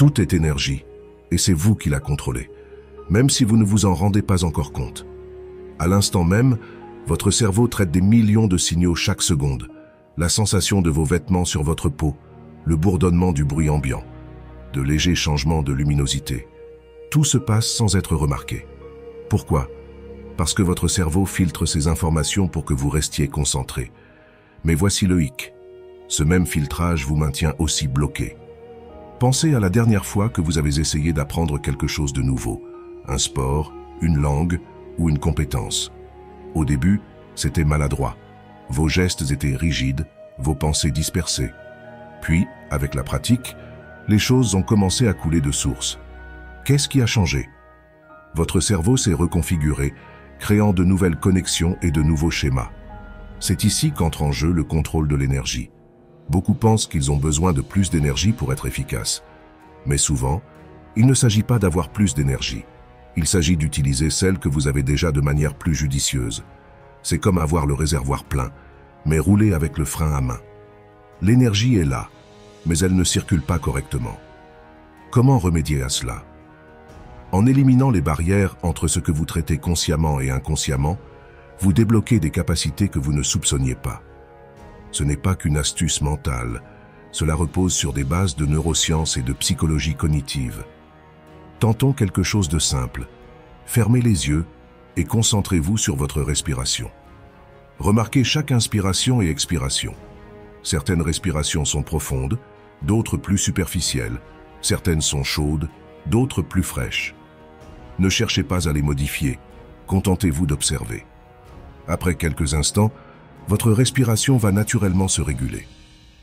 Tout est énergie, et c'est vous qui la contrôlez, même si vous ne vous en rendez pas encore compte. À l'instant même, votre cerveau traite des millions de signaux chaque seconde, la sensation de vos vêtements sur votre peau, le bourdonnement du bruit ambiant, de légers changements de luminosité. Tout se passe sans être remarqué. Pourquoi? Parce que votre cerveau filtre ces informations pour que vous restiez concentré. Mais voici le hic. Ce même filtrage vous maintient aussi bloqué. Pensez à la dernière fois que vous avez essayé d'apprendre quelque chose de nouveau, un sport, une langue ou une compétence. Au début, c'était maladroit. Vos gestes étaient rigides, vos pensées dispersées. Puis, avec la pratique, les choses ont commencé à couler de source. Qu'est-ce qui a changé? Votre cerveau s'est reconfiguré, créant de nouvelles connexions et de nouveaux schémas. C'est ici qu'entre en jeu le contrôle de l'énergie. Beaucoup pensent qu'ils ont besoin de plus d'énergie pour être efficaces. Mais souvent, il ne s'agit pas d'avoir plus d'énergie. Il s'agit d'utiliser celle que vous avez déjà de manière plus judicieuse. C'est comme avoir le réservoir plein, mais rouler avec le frein à main. L'énergie est là, mais elle ne circule pas correctement. Comment remédier à cela? En éliminant les barrières entre ce que vous traitez consciemment et inconsciemment, vous débloquez des capacités que vous ne soupçonniez pas. Ce n'est pas qu'une astuce mentale, cela repose sur des bases de neurosciences et de psychologie cognitive. Tentons quelque chose de simple. Fermez les yeux et concentrez-vous sur votre respiration. Remarquez chaque inspiration et expiration. Certaines respirations sont profondes, d'autres plus superficielles, certaines sont chaudes, d'autres plus fraîches. Ne cherchez pas à les modifier, contentez-vous d'observer. Après quelques instants, votre respiration va naturellement se réguler.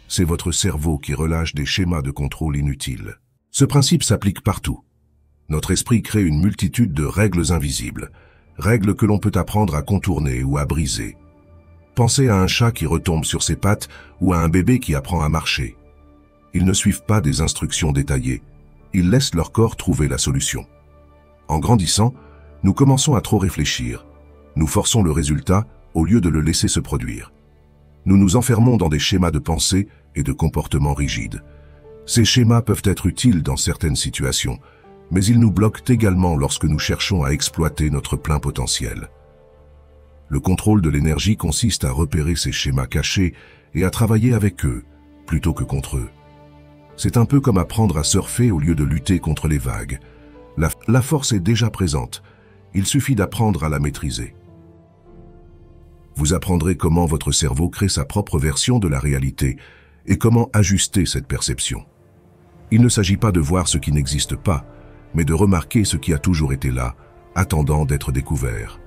C'est votre cerveau qui relâche des schémas de contrôle inutiles. Ce principe s'applique partout. Notre esprit crée une multitude de règles invisibles, règles que l'on peut apprendre à contourner ou à briser. Pensez à un chat qui retombe sur ses pattes ou à un bébé qui apprend à marcher. Ils ne suivent pas des instructions détaillées, ils laissent leur corps trouver la solution. En grandissant, nous commençons à trop réfléchir. Nous forçons le résultat au lieu de le laisser se produire. Nous nous enfermons dans des schémas de pensée et de comportement rigides. Ces schémas peuvent être utiles dans certaines situations, mais ils nous bloquent également lorsque nous cherchons à exploiter notre plein potentiel. Le contrôle de l'énergie consiste à repérer ces schémas cachés et à travailler avec eux, plutôt que contre eux. C'est un peu comme apprendre à surfer au lieu de lutter contre les vagues. La force est déjà présente, il suffit d'apprendre à la maîtriser. Vous apprendrez comment votre cerveau crée sa propre version de la réalité et comment ajuster cette perception. Il ne s'agit pas de voir ce qui n'existe pas, mais de remarquer ce qui a toujours été là, attendant d'être découvert.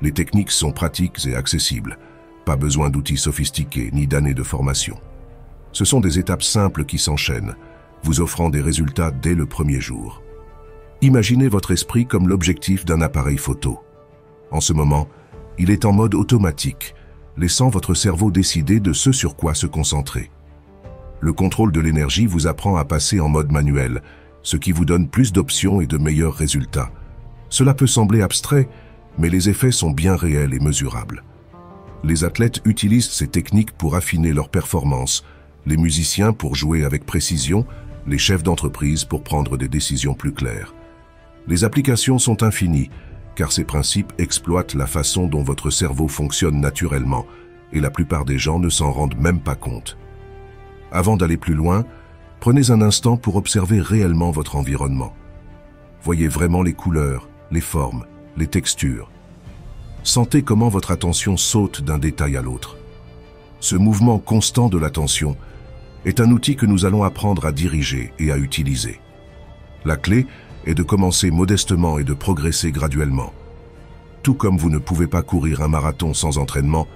Les techniques sont pratiques et accessibles, pas besoin d'outils sophistiqués ni d'années de formation. Ce sont des étapes simples qui s'enchaînent, vous offrant des résultats dès le premier jour. Imaginez votre esprit comme l'objectif d'un appareil photo. En ce moment, il est en mode automatique, laissant votre cerveau décider de ce sur quoi se concentrer. Le contrôle de l'énergie vous apprend à passer en mode manuel, ce qui vous donne plus d'options et de meilleurs résultats. Cela peut sembler abstrait, mais les effets sont bien réels et mesurables. Les athlètes utilisent ces techniques pour affiner leur performance, les musiciens pour jouer avec précision, les chefs d'entreprise pour prendre des décisions plus claires. Les applications sont infinies, car ces principes exploitent la façon dont votre cerveau fonctionne naturellement, et la plupart des gens ne s'en rendent même pas compte. Avant d'aller plus loin, prenez un instant pour observer réellement votre environnement. Voyez vraiment les couleurs, les formes, les textures. Sentez comment votre attention saute d'un détail à l'autre. Ce mouvement constant de l'attention est un outil que nous allons apprendre à diriger et à utiliser. La clé est de commencer modestement et de progresser graduellement. Tout comme vous ne pouvez pas courir un marathon sans entraînement,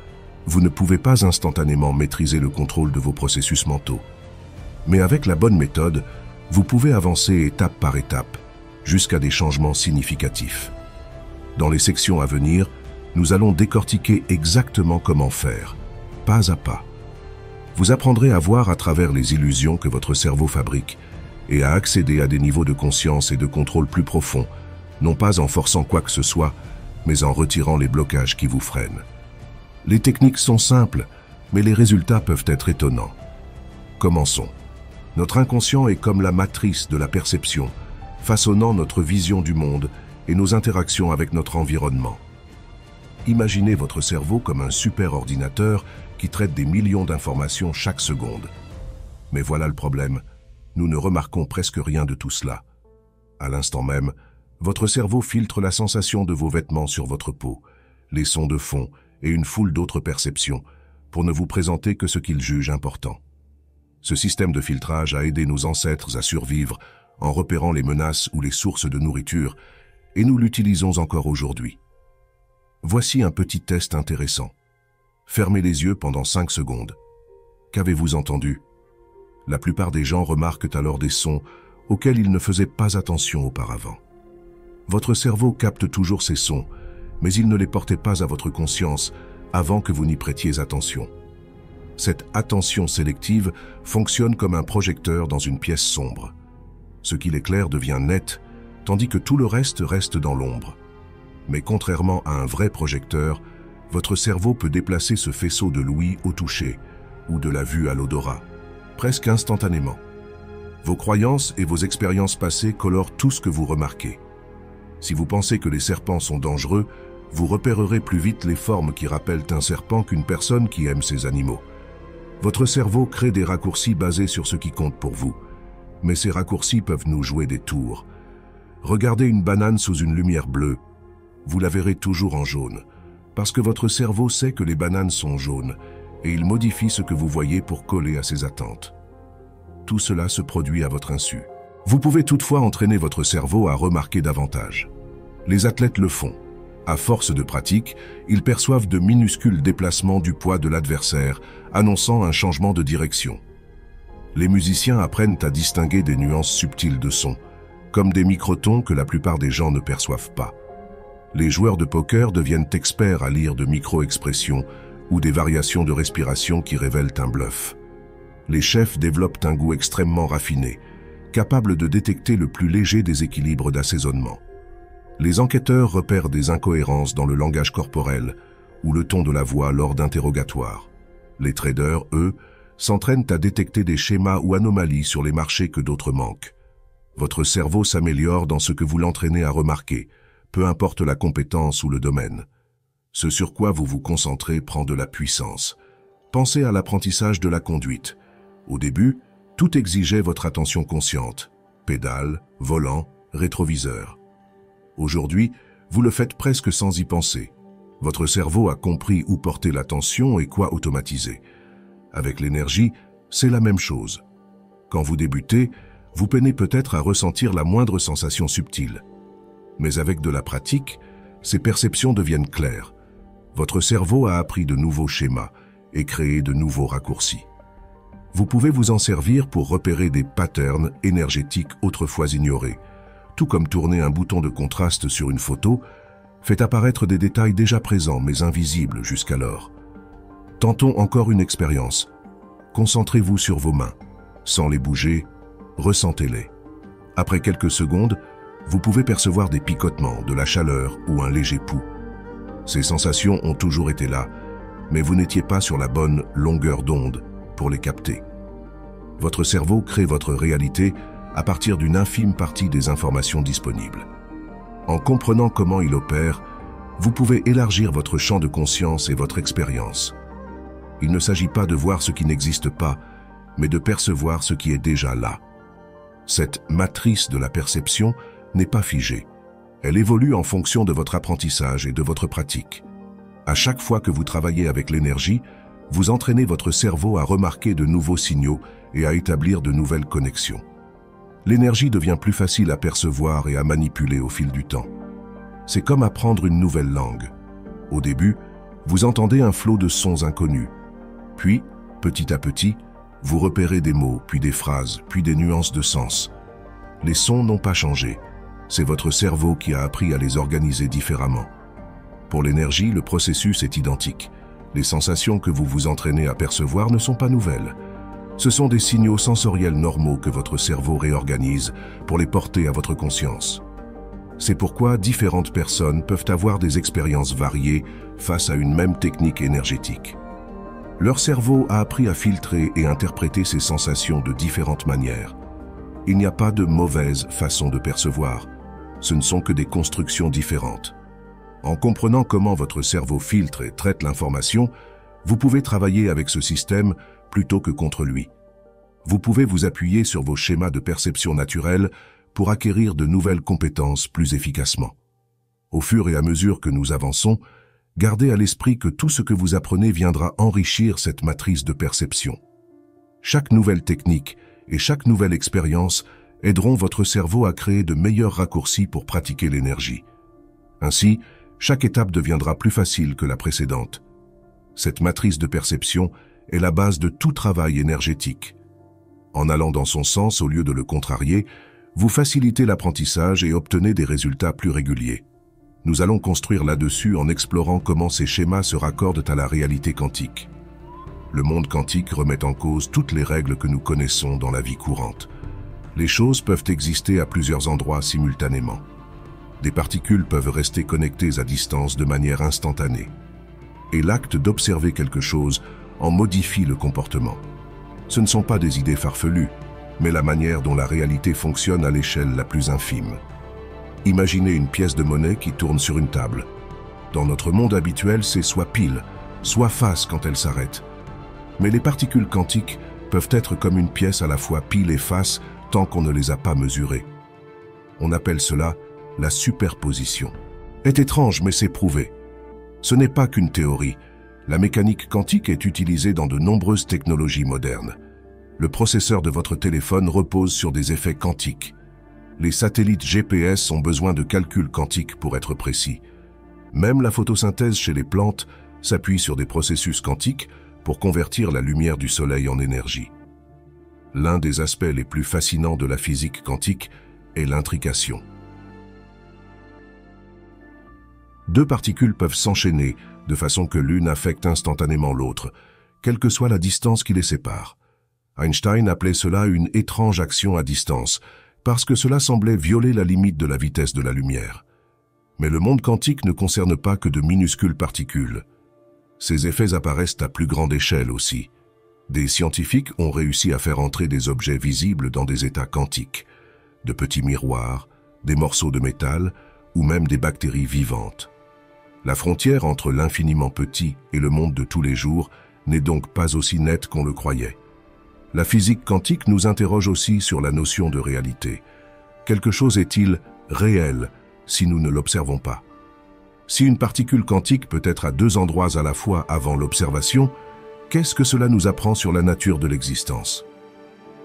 vous ne pouvez pas instantanément maîtriser le contrôle de vos processus mentaux. Mais avec la bonne méthode, vous pouvez avancer étape par étape, jusqu'à des changements significatifs. Dans les sections à venir, nous allons décortiquer exactement comment faire, pas à pas. Vous apprendrez à voir à travers les illusions que votre cerveau fabrique et à accéder à des niveaux de conscience et de contrôle plus profonds, non pas en forçant quoi que ce soit, mais en retirant les blocages qui vous freinent. Les techniques sont simples, mais les résultats peuvent être étonnants. Commençons. Notre inconscient est comme la matrice de la perception, façonnant notre vision du monde et nos interactions avec notre environnement. Imaginez votre cerveau comme un super ordinateur qui traite des millions d'informations chaque seconde. Mais voilà le problème, nous ne remarquons presque rien de tout cela. À l'instant même, votre cerveau filtre la sensation de vos vêtements sur votre peau, les sons de fond et une foule d'autres perceptions pour ne vous présenter que ce qu'il juge important. Ce système de filtrage a aidé nos ancêtres à survivre en repérant les menaces ou les sources de nourriture, et nous l'utilisons encore aujourd'hui. Voici un petit test intéressant. Fermez les yeux pendant 5 secondes. Qu'avez-vous entendu? La plupart des gens remarquent alors des sons auxquels ils ne faisaient pas attention auparavant. Votre cerveau capte toujours ces sons, mais il ne les portait pas à votre conscience avant que vous n'y prêtiez attention. Cette attention sélective fonctionne comme un projecteur dans une pièce sombre. Ce qu'il éclaire devient net, tandis que tout le reste reste dans l'ombre. Mais contrairement à un vrai projecteur, votre cerveau peut déplacer ce faisceau de l'ouïe au toucher ou de la vue à l'odorat, presque instantanément. Vos croyances et vos expériences passées colorent tout ce que vous remarquez. Si vous pensez que les serpents sont dangereux, vous repérerez plus vite les formes qui rappellent un serpent qu'une personne qui aime ces animaux. Votre cerveau crée des raccourcis basés sur ce qui compte pour vous, mais ces raccourcis peuvent nous jouer des tours. Regardez une banane sous une lumière bleue, vous la verrez toujours en jaune, parce que votre cerveau sait que les bananes sont jaunes, et il modifie ce que vous voyez pour coller à ses attentes. Tout cela se produit à votre insu. Vous pouvez toutefois entraîner votre cerveau à remarquer davantage. Les athlètes le font. À force de pratique, ils perçoivent de minuscules déplacements du poids de l'adversaire, annonçant un changement de direction. Les musiciens apprennent à distinguer des nuances subtiles de son, comme des microtons que la plupart des gens ne perçoivent pas. Les joueurs de poker deviennent experts à lire de micro-expressions ou des variations de respiration qui révèlent un bluff. Les chefs développent un goût extrêmement raffiné, capable de détecter le plus léger déséquilibre d'assaisonnement. Les enquêteurs repèrent des incohérences dans le langage corporel ou le ton de la voix lors d'interrogatoires. Les traders, eux, s'entraînent à détecter des schémas ou anomalies sur les marchés que d'autres manquent. Votre cerveau s'améliore dans ce que vous l'entraînez à remarquer, peu importe la compétence ou le domaine. Ce sur quoi vous vous concentrez prend de la puissance. Pensez à l'apprentissage de la conduite. Au début, tout exigeait votre attention consciente. Pédale, volant, rétroviseur. Aujourd'hui, vous le faites presque sans y penser. Votre cerveau a compris où porter l'attention et quoi automatiser. Avec l'énergie, c'est la même chose. Quand vous débutez, vous peinez peut-être à ressentir la moindre sensation subtile. Mais avec de la pratique, ces perceptions deviennent claires. Votre cerveau a appris de nouveaux schémas et créé de nouveaux raccourcis. Vous pouvez vous en servir pour repérer des patterns énergétiques autrefois ignorés. Tout comme tourner un bouton de contraste sur une photo, fait apparaître des détails déjà présents mais invisibles jusqu'alors. Tentons encore une expérience. Concentrez-vous sur vos mains. Sans les bouger, ressentez-les. Après quelques secondes, vous pouvez percevoir des picotements, de la chaleur ou un léger pouls. Ces sensations ont toujours été là, mais vous n'étiez pas sur la bonne longueur d'onde pour les capter. Votre cerveau crée votre réalité à partir d'une infime partie des informations disponibles. En comprenant comment il opère, vous pouvez élargir votre champ de conscience et votre expérience. Il ne s'agit pas de voir ce qui n'existe pas, mais de percevoir ce qui est déjà là. Cette matrice de la perception n'est pas figée. Elle évolue en fonction de votre apprentissage et de votre pratique. À chaque fois que vous travaillez avec l'énergie, vous entraînez votre cerveau à remarquer de nouveaux signaux et à établir de nouvelles connexions. L'énergie devient plus facile à percevoir et à manipuler au fil du temps. C'est comme apprendre une nouvelle langue. Au début, vous entendez un flot de sons inconnus. Puis, petit à petit, vous repérez des mots, puis des phrases, puis des nuances de sens. Les sons n'ont pas changé. C'est votre cerveau qui a appris à les organiser différemment. Pour l'énergie, le processus est identique. Les sensations que vous vous entraînez à percevoir ne sont pas nouvelles. Ce sont des signaux sensoriels normaux que votre cerveau réorganise pour les porter à votre conscience. C'est pourquoi différentes personnes peuvent avoir des expériences variées face à une même technique énergétique. Leur cerveau a appris à filtrer et interpréter ces sensations de différentes manières. Il n'y a pas de mauvaise façon de percevoir. Ce ne sont que des constructions différentes. En comprenant comment votre cerveau filtre et traite l'information, vous pouvez travailler avec ce système plutôt que contre lui. Vous pouvez vous appuyer sur vos schémas de perception naturelle pour acquérir de nouvelles compétences plus efficacement. Au fur et à mesure que nous avançons, gardez à l'esprit que tout ce que vous apprenez viendra enrichir cette matrice de perception. Chaque nouvelle technique et chaque nouvelle expérience aideront votre cerveau à créer de meilleurs raccourcis pour pratiquer l'énergie. Ainsi, chaque étape deviendra plus facile que la précédente. Cette matrice de perception est la base de tout travail énergétique. En allant dans son sens au lieu de le contrarier, vous facilitez l'apprentissage et obtenez des résultats plus réguliers. Nous allons construire là-dessus en explorant comment ces schémas se raccordent à la réalité quantique. Le monde quantique remet en cause toutes les règles que nous connaissons dans la vie courante. Les choses peuvent exister à plusieurs endroits simultanément. Des particules peuvent rester connectées à distance de manière instantanée. Et l'acte d'observer quelque chose en modifie le comportement. Ce ne sont pas des idées farfelues, mais la manière dont la réalité fonctionne à l'échelle la plus infime. Imaginez une pièce de monnaie qui tourne sur une table. Dans notre monde habituel, c'est soit pile, soit face quand elle s'arrête. Mais les particules quantiques peuvent être comme une pièce à la fois pile et face tant qu'on ne les a pas mesurées. On appelle cela la superposition. C'est étrange, mais c'est prouvé. Ce n'est pas qu'une théorie. La mécanique quantique est utilisée dans de nombreuses technologies modernes. Le processeur de votre téléphone repose sur des effets quantiques. Les satellites GPS ont besoin de calculs quantiques pour être précis. Même la photosynthèse chez les plantes s'appuie sur des processus quantiques pour convertir la lumière du soleil en énergie. L'un des aspects les plus fascinants de la physique quantique est l'intrication. Deux particules peuvent s'enchaîner de façon que l'une affecte instantanément l'autre, quelle que soit la distance qui les sépare. Einstein appelait cela une étrange action à distance, parce que cela semblait violer la limite de la vitesse de la lumière. Mais le monde quantique ne concerne pas que de minuscules particules. Ces effets apparaissent à plus grande échelle aussi. Des scientifiques ont réussi à faire entrer des objets visibles dans des états quantiques, de petits miroirs, des morceaux de métal ou même des bactéries vivantes. La frontière entre l'infiniment petit et le monde de tous les jours n'est donc pas aussi nette qu'on le croyait. La physique quantique nous interroge aussi sur la notion de réalité. Quelque chose est-il réel si nous ne l'observons pas? Si une particule quantique peut être à deux endroits à la fois avant l'observation, qu'est-ce que cela nous apprend sur la nature de l'existence?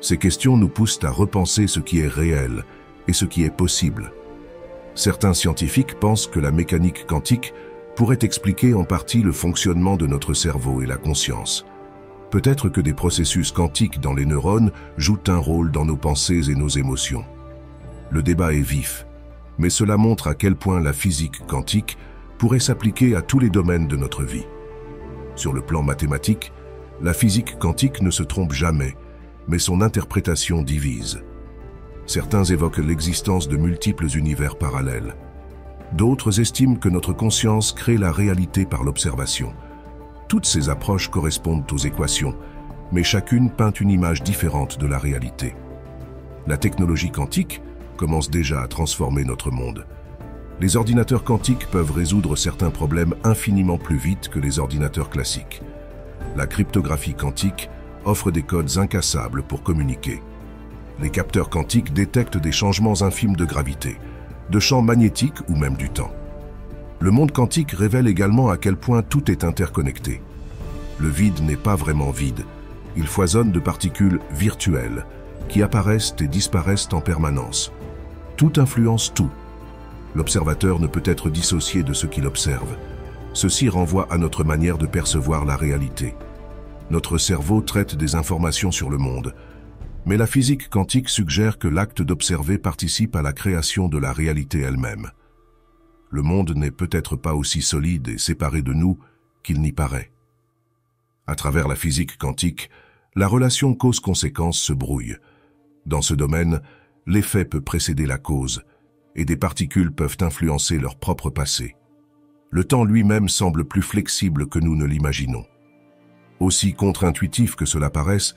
Ces questions nous poussent à repenser ce qui est réel et ce qui est possible. Certains scientifiques pensent que la mécanique quantique pourrait expliquer en partie le fonctionnement de notre cerveau et la conscience. Peut-être que des processus quantiques dans les neurones jouent un rôle dans nos pensées et nos émotions. Le débat est vif, mais cela montre à quel point la physique quantique pourrait s'appliquer à tous les domaines de notre vie. Sur le plan mathématique, la physique quantique ne se trompe jamais, mais son interprétation divise. Certains évoquent l'existence de multiples univers parallèles. D'autres estiment que notre conscience crée la réalité par l'observation. Toutes ces approches correspondent aux équations, mais chacune peint une image différente de la réalité. La technologie quantique commence déjà à transformer notre monde. Les ordinateurs quantiques peuvent résoudre certains problèmes infiniment plus vite que les ordinateurs classiques. La cryptographie quantique offre des codes incassables pour communiquer. Les capteurs quantiques détectent des changements infimes de gravité, de champs magnétiques ou même du temps. Le monde quantique révèle également à quel point tout est interconnecté. Le vide n'est pas vraiment vide, il foisonne de particules virtuelles qui apparaissent et disparaissent en permanence. Tout influence tout. L'observateur ne peut être dissocié de ce qu'il observe. Ceci renvoie à notre manière de percevoir la réalité. Notre cerveau traite des informations sur le monde, mais la physique quantique suggère que l'acte d'observer participe à la création de la réalité elle-même. Le monde n'est peut-être pas aussi solide et séparé de nous qu'il n'y paraît. À travers la physique quantique, la relation cause-conséquence se brouille. Dans ce domaine, l'effet peut précéder la cause, et des particules peuvent influencer leur propre passé. Le temps lui-même semble plus flexible que nous ne l'imaginons. Aussi contre-intuitif que cela paraisse,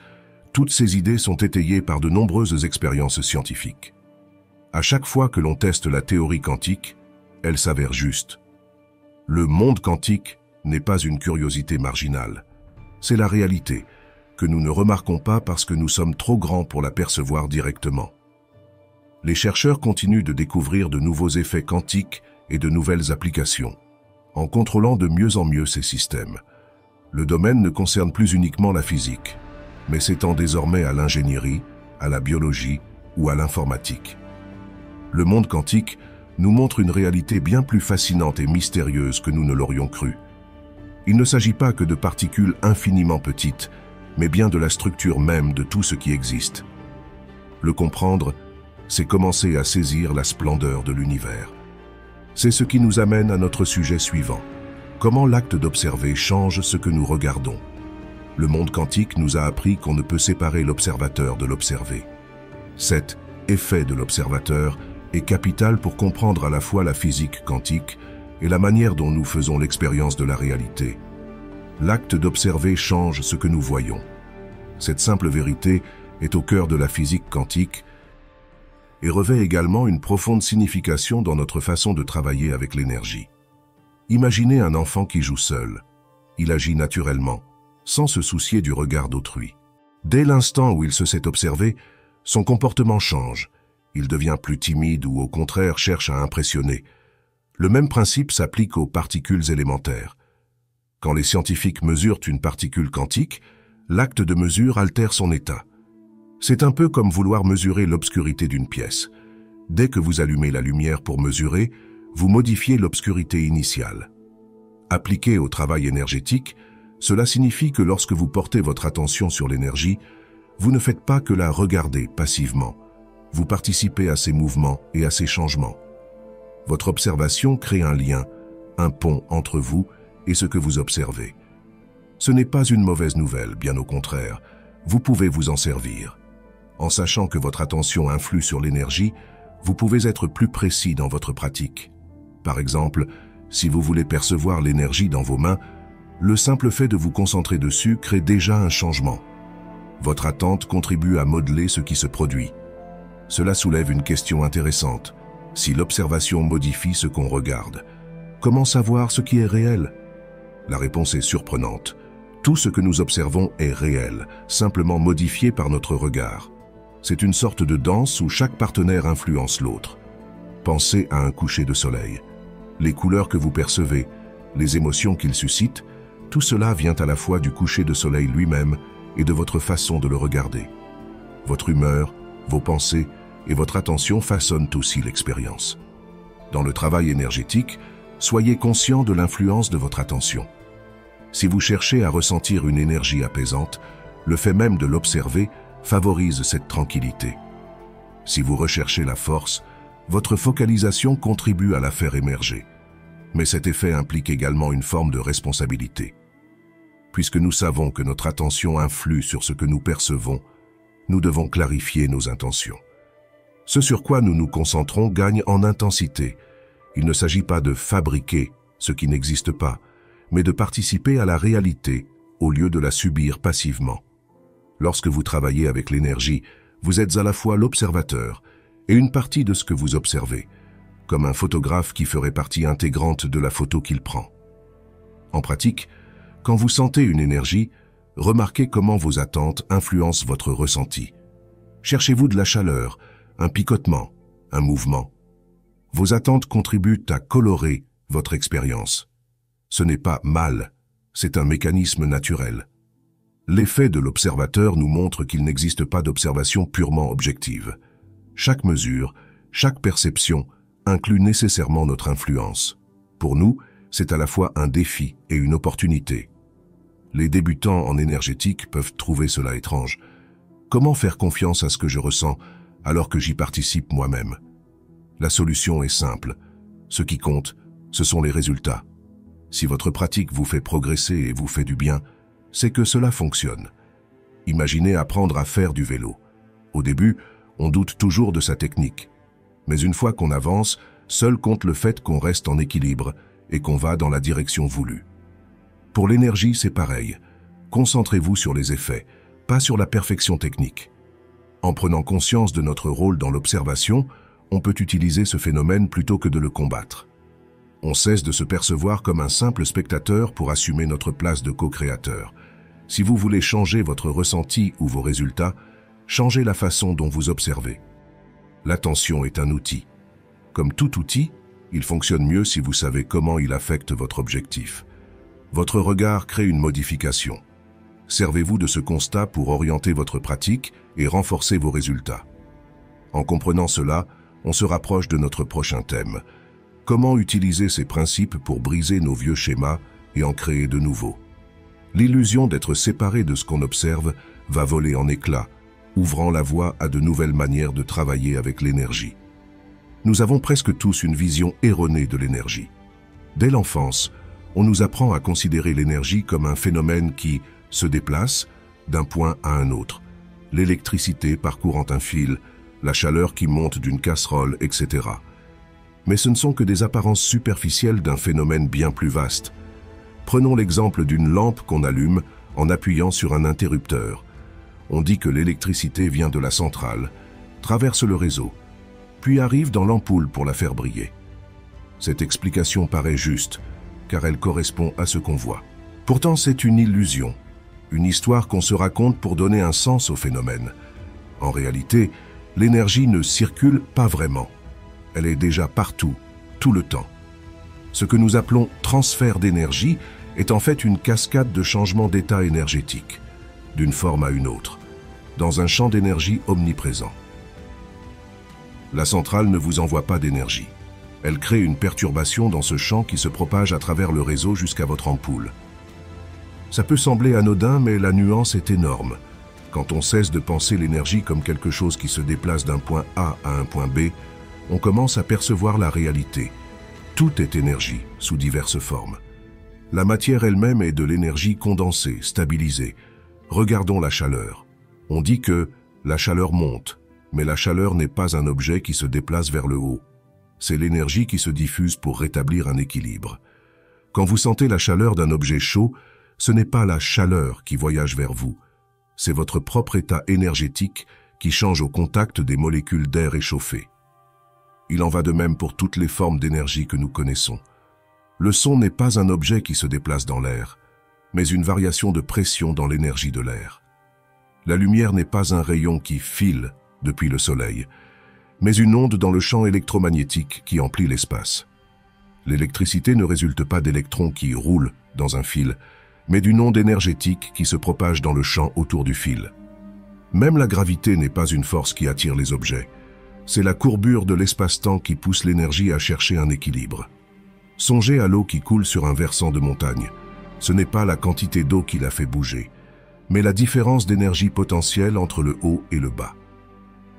toutes ces idées sont étayées par de nombreuses expériences scientifiques. À chaque fois que l'on teste la théorie quantique, elle s'avère juste. Le monde quantique n'est pas une curiosité marginale. C'est la réalité, que nous ne remarquons pas parce que nous sommes trop grands pour la percevoir directement. Les chercheurs continuent de découvrir de nouveaux effets quantiques et de nouvelles applications, en contrôlant de mieux en mieux ces systèmes. Le domaine ne concerne plus uniquement la physique, mais s'étend désormais à l'ingénierie, à la biologie ou à l'informatique. Le monde quantique nous montre une réalité bien plus fascinante et mystérieuse que nous ne l'aurions cru. Il ne s'agit pas que de particules infiniment petites, mais bien de la structure même de tout ce qui existe. Le comprendre, c'est commencer à saisir la splendeur de l'univers. C'est ce qui nous amène à notre sujet suivant. Comment l'acte d'observer change ce que nous regardons? Le monde quantique nous a appris qu'on ne peut séparer l'observateur de l'observé. Cet effet de l'observateur est capital pour comprendre à la fois la physique quantique et la manière dont nous faisons l'expérience de la réalité. L'acte d'observer change ce que nous voyons. Cette simple vérité est au cœur de la physique quantique et revêt également une profonde signification dans notre façon de travailler avec l'énergie. Imaginez un enfant qui joue seul. Il agit naturellement, sans se soucier du regard d'autrui. Dès l'instant où il se sait observer, son comportement change. Il devient plus timide ou au contraire cherche à impressionner. Le même principe s'applique aux particules élémentaires. Quand les scientifiques mesurent une particule quantique, l'acte de mesure altère son état. C'est un peu comme vouloir mesurer l'obscurité d'une pièce. Dès que vous allumez la lumière pour mesurer, vous modifiez l'obscurité initiale. Appliqué au travail énergétique, cela signifie que lorsque vous portez votre attention sur l'énergie, vous ne faites pas que la regarder passivement. Vous participez à ses mouvements et à ses changements. Votre observation crée un lien, un pont entre vous et ce que vous observez. Ce n'est pas une mauvaise nouvelle, bien au contraire. Vous pouvez vous en servir. En sachant que votre attention influe sur l'énergie, vous pouvez être plus précis dans votre pratique. Par exemple, si vous voulez percevoir l'énergie dans vos mains, le simple fait de vous concentrer dessus crée déjà un changement. Votre attente contribue à modeler ce qui se produit. Cela soulève une question intéressante. Si l'observation modifie ce qu'on regarde, comment savoir ce qui est réel? La réponse est surprenante. Tout ce que nous observons est réel, simplement modifié par notre regard. C'est une sorte de danse où chaque partenaire influence l'autre. Pensez à un coucher de soleil. Les couleurs que vous percevez, les émotions qu'il suscite, tout cela vient à la fois du coucher de soleil lui-même et de votre façon de le regarder. Votre humeur, vos pensées et votre attention façonnent aussi l'expérience. Dans le travail énergétique, soyez conscient de l'influence de votre attention. Si vous cherchez à ressentir une énergie apaisante, le fait même de l'observer favorise cette tranquillité. Si vous recherchez la force, votre focalisation contribue à la faire émerger. Mais cet effet implique également une forme de responsabilité. Puisque nous savons que notre attention influe sur ce que nous percevons, nous devons clarifier nos intentions. Ce sur quoi nous nous concentrons gagne en intensité. Il ne s'agit pas de fabriquer ce qui n'existe pas, mais de participer à la réalité au lieu de la subir passivement. Lorsque vous travaillez avec l'énergie, vous êtes à la fois l'observateur et une partie de ce que vous observez, comme un photographe qui ferait partie intégrante de la photo qu'il prend. En pratique, quand vous sentez une énergie, remarquez comment vos attentes influencent votre ressenti. Cherchez-vous de la chaleur, un picotement, un mouvement. Vos attentes contribuent à colorer votre expérience. Ce n'est pas mal, c'est un mécanisme naturel. L'effet de l'observateur nous montre qu'il n'existe pas d'observation purement objective. Chaque mesure, chaque perception inclut nécessairement notre influence. Pour nous, c'est à la fois un défi et une opportunité. Les débutants en énergétique peuvent trouver cela étrange. Comment faire confiance à ce que je ressens alors que j'y participe moi-même? La solution est simple. Ce qui compte, ce sont les résultats. Si votre pratique vous fait progresser et vous fait du bien, c'est que cela fonctionne. Imaginez apprendre à faire du vélo. Au début, on doute toujours de sa technique. Mais une fois qu'on avance, seul compte le fait qu'on reste en équilibre et qu'on va dans la direction voulue. Pour l'énergie, c'est pareil. concentrez-vous sur les effets, pas sur la perfection technique. En prenant conscience de notre rôle dans l'observation, on peut utiliser ce phénomène plutôt que de le combattre. On cesse de se percevoir comme un simple spectateur pour assumer notre place de co-créateur. Si vous voulez changer votre ressenti ou vos résultats, changez la façon dont vous observez. L'attention est un outil. Comme tout outil, il fonctionne mieux si vous savez comment il affecte votre objectif. Votre regard crée une modification. Servez-vous de ce constat pour orienter votre pratique et renforcer vos résultats. En comprenant cela, on se rapproche de notre prochain thème. Comment utiliser ces principes pour briser nos vieux schémas et en créer de nouveaux? L'illusion d'être séparé de ce qu'on observe va voler en éclats, ouvrant la voie à de nouvelles manières de travailler avec l'énergie. Nous avons presque tous une vision erronée de l'énergie. Dès l'enfance, on nous apprend à considérer l'énergie comme un phénomène qui se déplace d'un point à un autre. L'électricité parcourant un fil, la chaleur qui monte d'une casserole, etc. Mais ce ne sont que des apparences superficielles d'un phénomène bien plus vaste. Prenons l'exemple d'une lampe qu'on allume en appuyant sur un interrupteur. On dit que l'électricité vient de la centrale, traverse le réseau, puis arrive dans l'ampoule pour la faire briller. Cette explication paraît juste, car elle correspond à ce qu'on voit. Pourtant, c'est une illusion, une histoire qu'on se raconte pour donner un sens au phénomène. En réalité, l'énergie ne circule pas vraiment. Elle est déjà partout, tout le temps. Ce que nous appelons transfert d'énergie est en fait une cascade de changements d'état énergétique, d'une forme à une autre, dans un champ d'énergie omniprésent. La centrale ne vous envoie pas d'énergie. Elle crée une perturbation dans ce champ qui se propage à travers le réseau jusqu'à votre ampoule. Ça peut sembler anodin, mais la nuance est énorme. Quand on cesse de penser l'énergie comme quelque chose qui se déplace d'un point A à un point B, on commence à percevoir la réalité. Tout est énergie, sous diverses formes. La matière elle-même est de l'énergie condensée, stabilisée. Regardons la chaleur. On dit que la chaleur monte, mais la chaleur n'est pas un objet qui se déplace vers le haut. C'est l'énergie qui se diffuse pour rétablir un équilibre. Quand vous sentez la chaleur d'un objet chaud, ce n'est pas la chaleur qui voyage vers vous. C'est votre propre état énergétique qui change au contact des molécules d'air échauffé. Il en va de même pour toutes les formes d'énergie que nous connaissons. Le son n'est pas un objet qui se déplace dans l'air, mais une variation de pression dans l'énergie de l'air. La lumière n'est pas un rayon qui file depuis le soleil, mais une onde dans le champ électromagnétique qui emplit l'espace. L'électricité ne résulte pas d'électrons qui roulent dans un fil, mais d'une onde énergétique qui se propage dans le champ autour du fil. Même la gravité n'est pas une force qui attire les objets. C'est la courbure de l'espace-temps qui pousse l'énergie à chercher un équilibre. Songez à l'eau qui coule sur un versant de montagne. Ce n'est pas la quantité d'eau qui la fait bouger, mais la différence d'énergie potentielle entre le haut et le bas.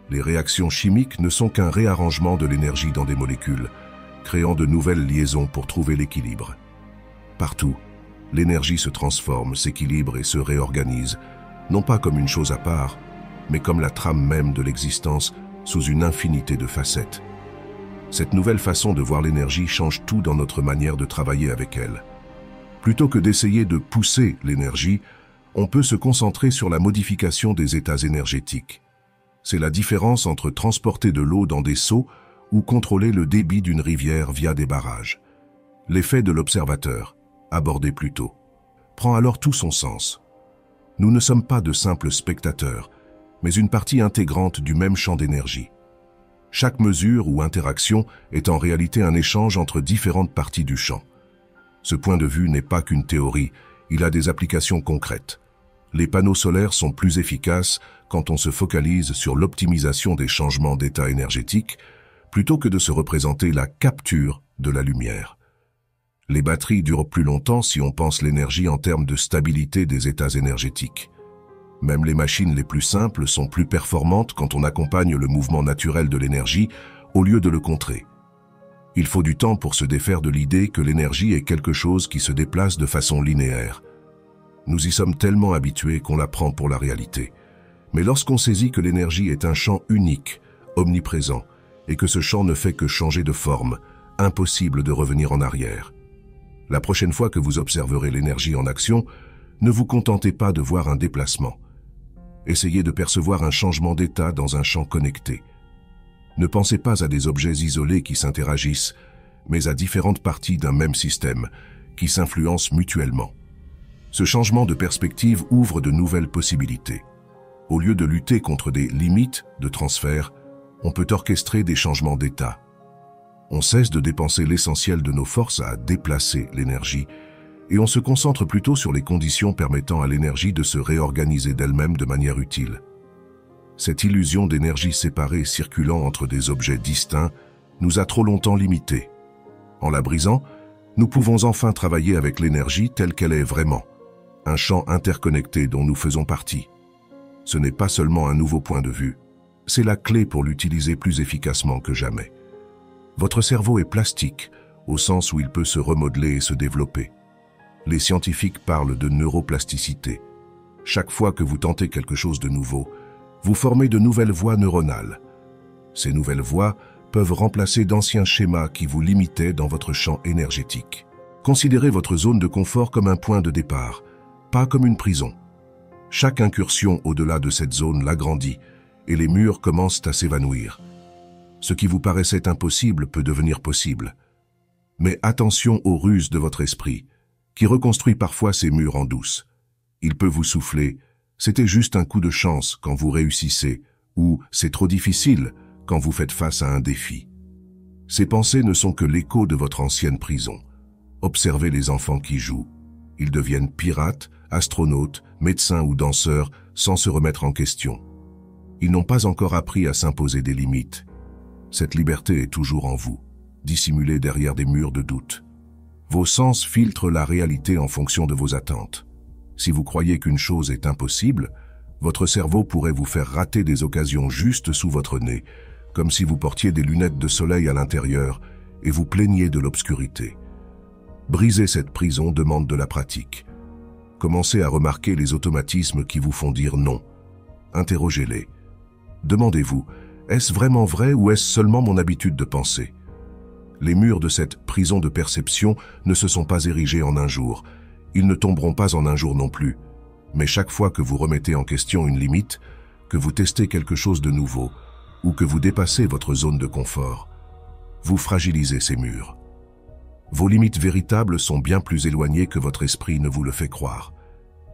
Les réactions chimiques ne sont qu'un réarrangement de l'énergie dans des molécules, créant de nouvelles liaisons pour trouver l'équilibre. Partout, l'énergie se transforme, s'équilibre et se réorganise, non pas comme une chose à part, mais comme la trame même de l'existence sous une infinité de facettes. Cette nouvelle façon de voir l'énergie change tout dans notre manière de travailler avec elle. Plutôt que d'essayer de pousser l'énergie, on peut se concentrer sur la modification des états énergétiques. C'est la différence entre transporter de l'eau dans des seaux ou contrôler le débit d'une rivière via des barrages. L'effet de l'observateur, abordé plus tôt, prend alors tout son sens. Nous ne sommes pas de simples spectateurs, mais une partie intégrante du même champ d'énergie. Chaque mesure ou interaction est en réalité un échange entre différentes parties du champ. Ce point de vue n'est pas qu'une théorie, il a des applications concrètes. Les panneaux solaires sont plus efficaces quand on se focalise sur l'optimisation des changements d'état énergétique, plutôt que de se représenter la capture de la lumière. Les batteries durent plus longtemps si on pense l'énergie en termes de stabilité des états énergétiques. Même les machines les plus simples sont plus performantes quand on accompagne le mouvement naturel de l'énergie au lieu de le contrer. Il faut du temps pour se défaire de l'idée que l'énergie est quelque chose qui se déplace de façon linéaire. Nous y sommes tellement habitués qu'on la prend pour la réalité. Mais lorsqu'on saisit que l'énergie est un champ unique, omniprésent, et que ce champ ne fait que changer de forme, impossible de revenir en arrière. La prochaine fois que vous observerez l'énergie en action, Ne vous contentez pas de voir un déplacement. Essayez de percevoir un changement d'état dans un champ connecté. Ne pensez pas à des objets isolés qui s'interagissent, mais à différentes parties d'un même système, qui s'influencent mutuellement. Ce changement de perspective ouvre de nouvelles possibilités. Au lieu de lutter contre des limites de transfert, on peut orchestrer des changements d'état. On cesse de dépenser l'essentiel de nos forces à déplacer l'énergie, et on se concentre plutôt sur les conditions permettant à l'énergie de se réorganiser d'elle-même de manière utile. Cette illusion d'énergie séparée circulant entre des objets distincts nous a trop longtemps limités. En la brisant, nous pouvons enfin travailler avec l'énergie telle qu'elle est vraiment, un champ interconnecté dont nous faisons partie. Ce n'est pas seulement un nouveau point de vue, c'est la clé pour l'utiliser plus efficacement que jamais. Votre cerveau est plastique, au sens où il peut se remodeler et se développer. Les scientifiques parlent de neuroplasticité. Chaque fois que vous tentez quelque chose de nouveau, vous formez de nouvelles voies neuronales. Ces nouvelles voies peuvent remplacer d'anciens schémas qui vous limitaient dans votre champ énergétique. Considérez votre zone de confort comme un point de départ, pas comme une prison. Chaque incursion au-delà de cette zone l'agrandit et les murs commencent à s'évanouir. Ce qui vous paraissait impossible peut devenir possible. Mais attention aux ruses de votre esprit, qui reconstruit parfois ces murs en douce. Il peut vous souffler « c'était juste un coup de chance quand vous réussissez » ou « c'est trop difficile » quand vous faites face à un défi. Ces pensées ne sont que l'écho de votre ancienne prison. Observez les enfants qui jouent. Ils deviennent pirates, astronautes, médecins ou danseurs sans se remettre en question. Ils n'ont pas encore appris à s'imposer des limites. Cette liberté est toujours en vous, dissimulée derrière des murs de doute. Vos sens filtrent la réalité en fonction de vos attentes. Si vous croyez qu'une chose est impossible, votre cerveau pourrait vous faire rater des occasions juste sous votre nez, comme si vous portiez des lunettes de soleil à l'intérieur et vous plaigniez de l'obscurité. Briser cette prison demande de la pratique. Commencez à remarquer les automatismes qui vous font dire non. Interrogez-les. Demandez-vous, est-ce vraiment vrai ou est-ce seulement mon habitude de penser ? Les murs de cette prison de perception ne se sont pas érigés en un jour. Ils ne tomberont pas en un jour non plus. Mais chaque fois que vous remettez en question une limite, que vous testez quelque chose de nouveau, ou que vous dépassez votre zone de confort, vous fragilisez ces murs. Vos limites véritables sont bien plus éloignées que votre esprit ne vous le fait croire.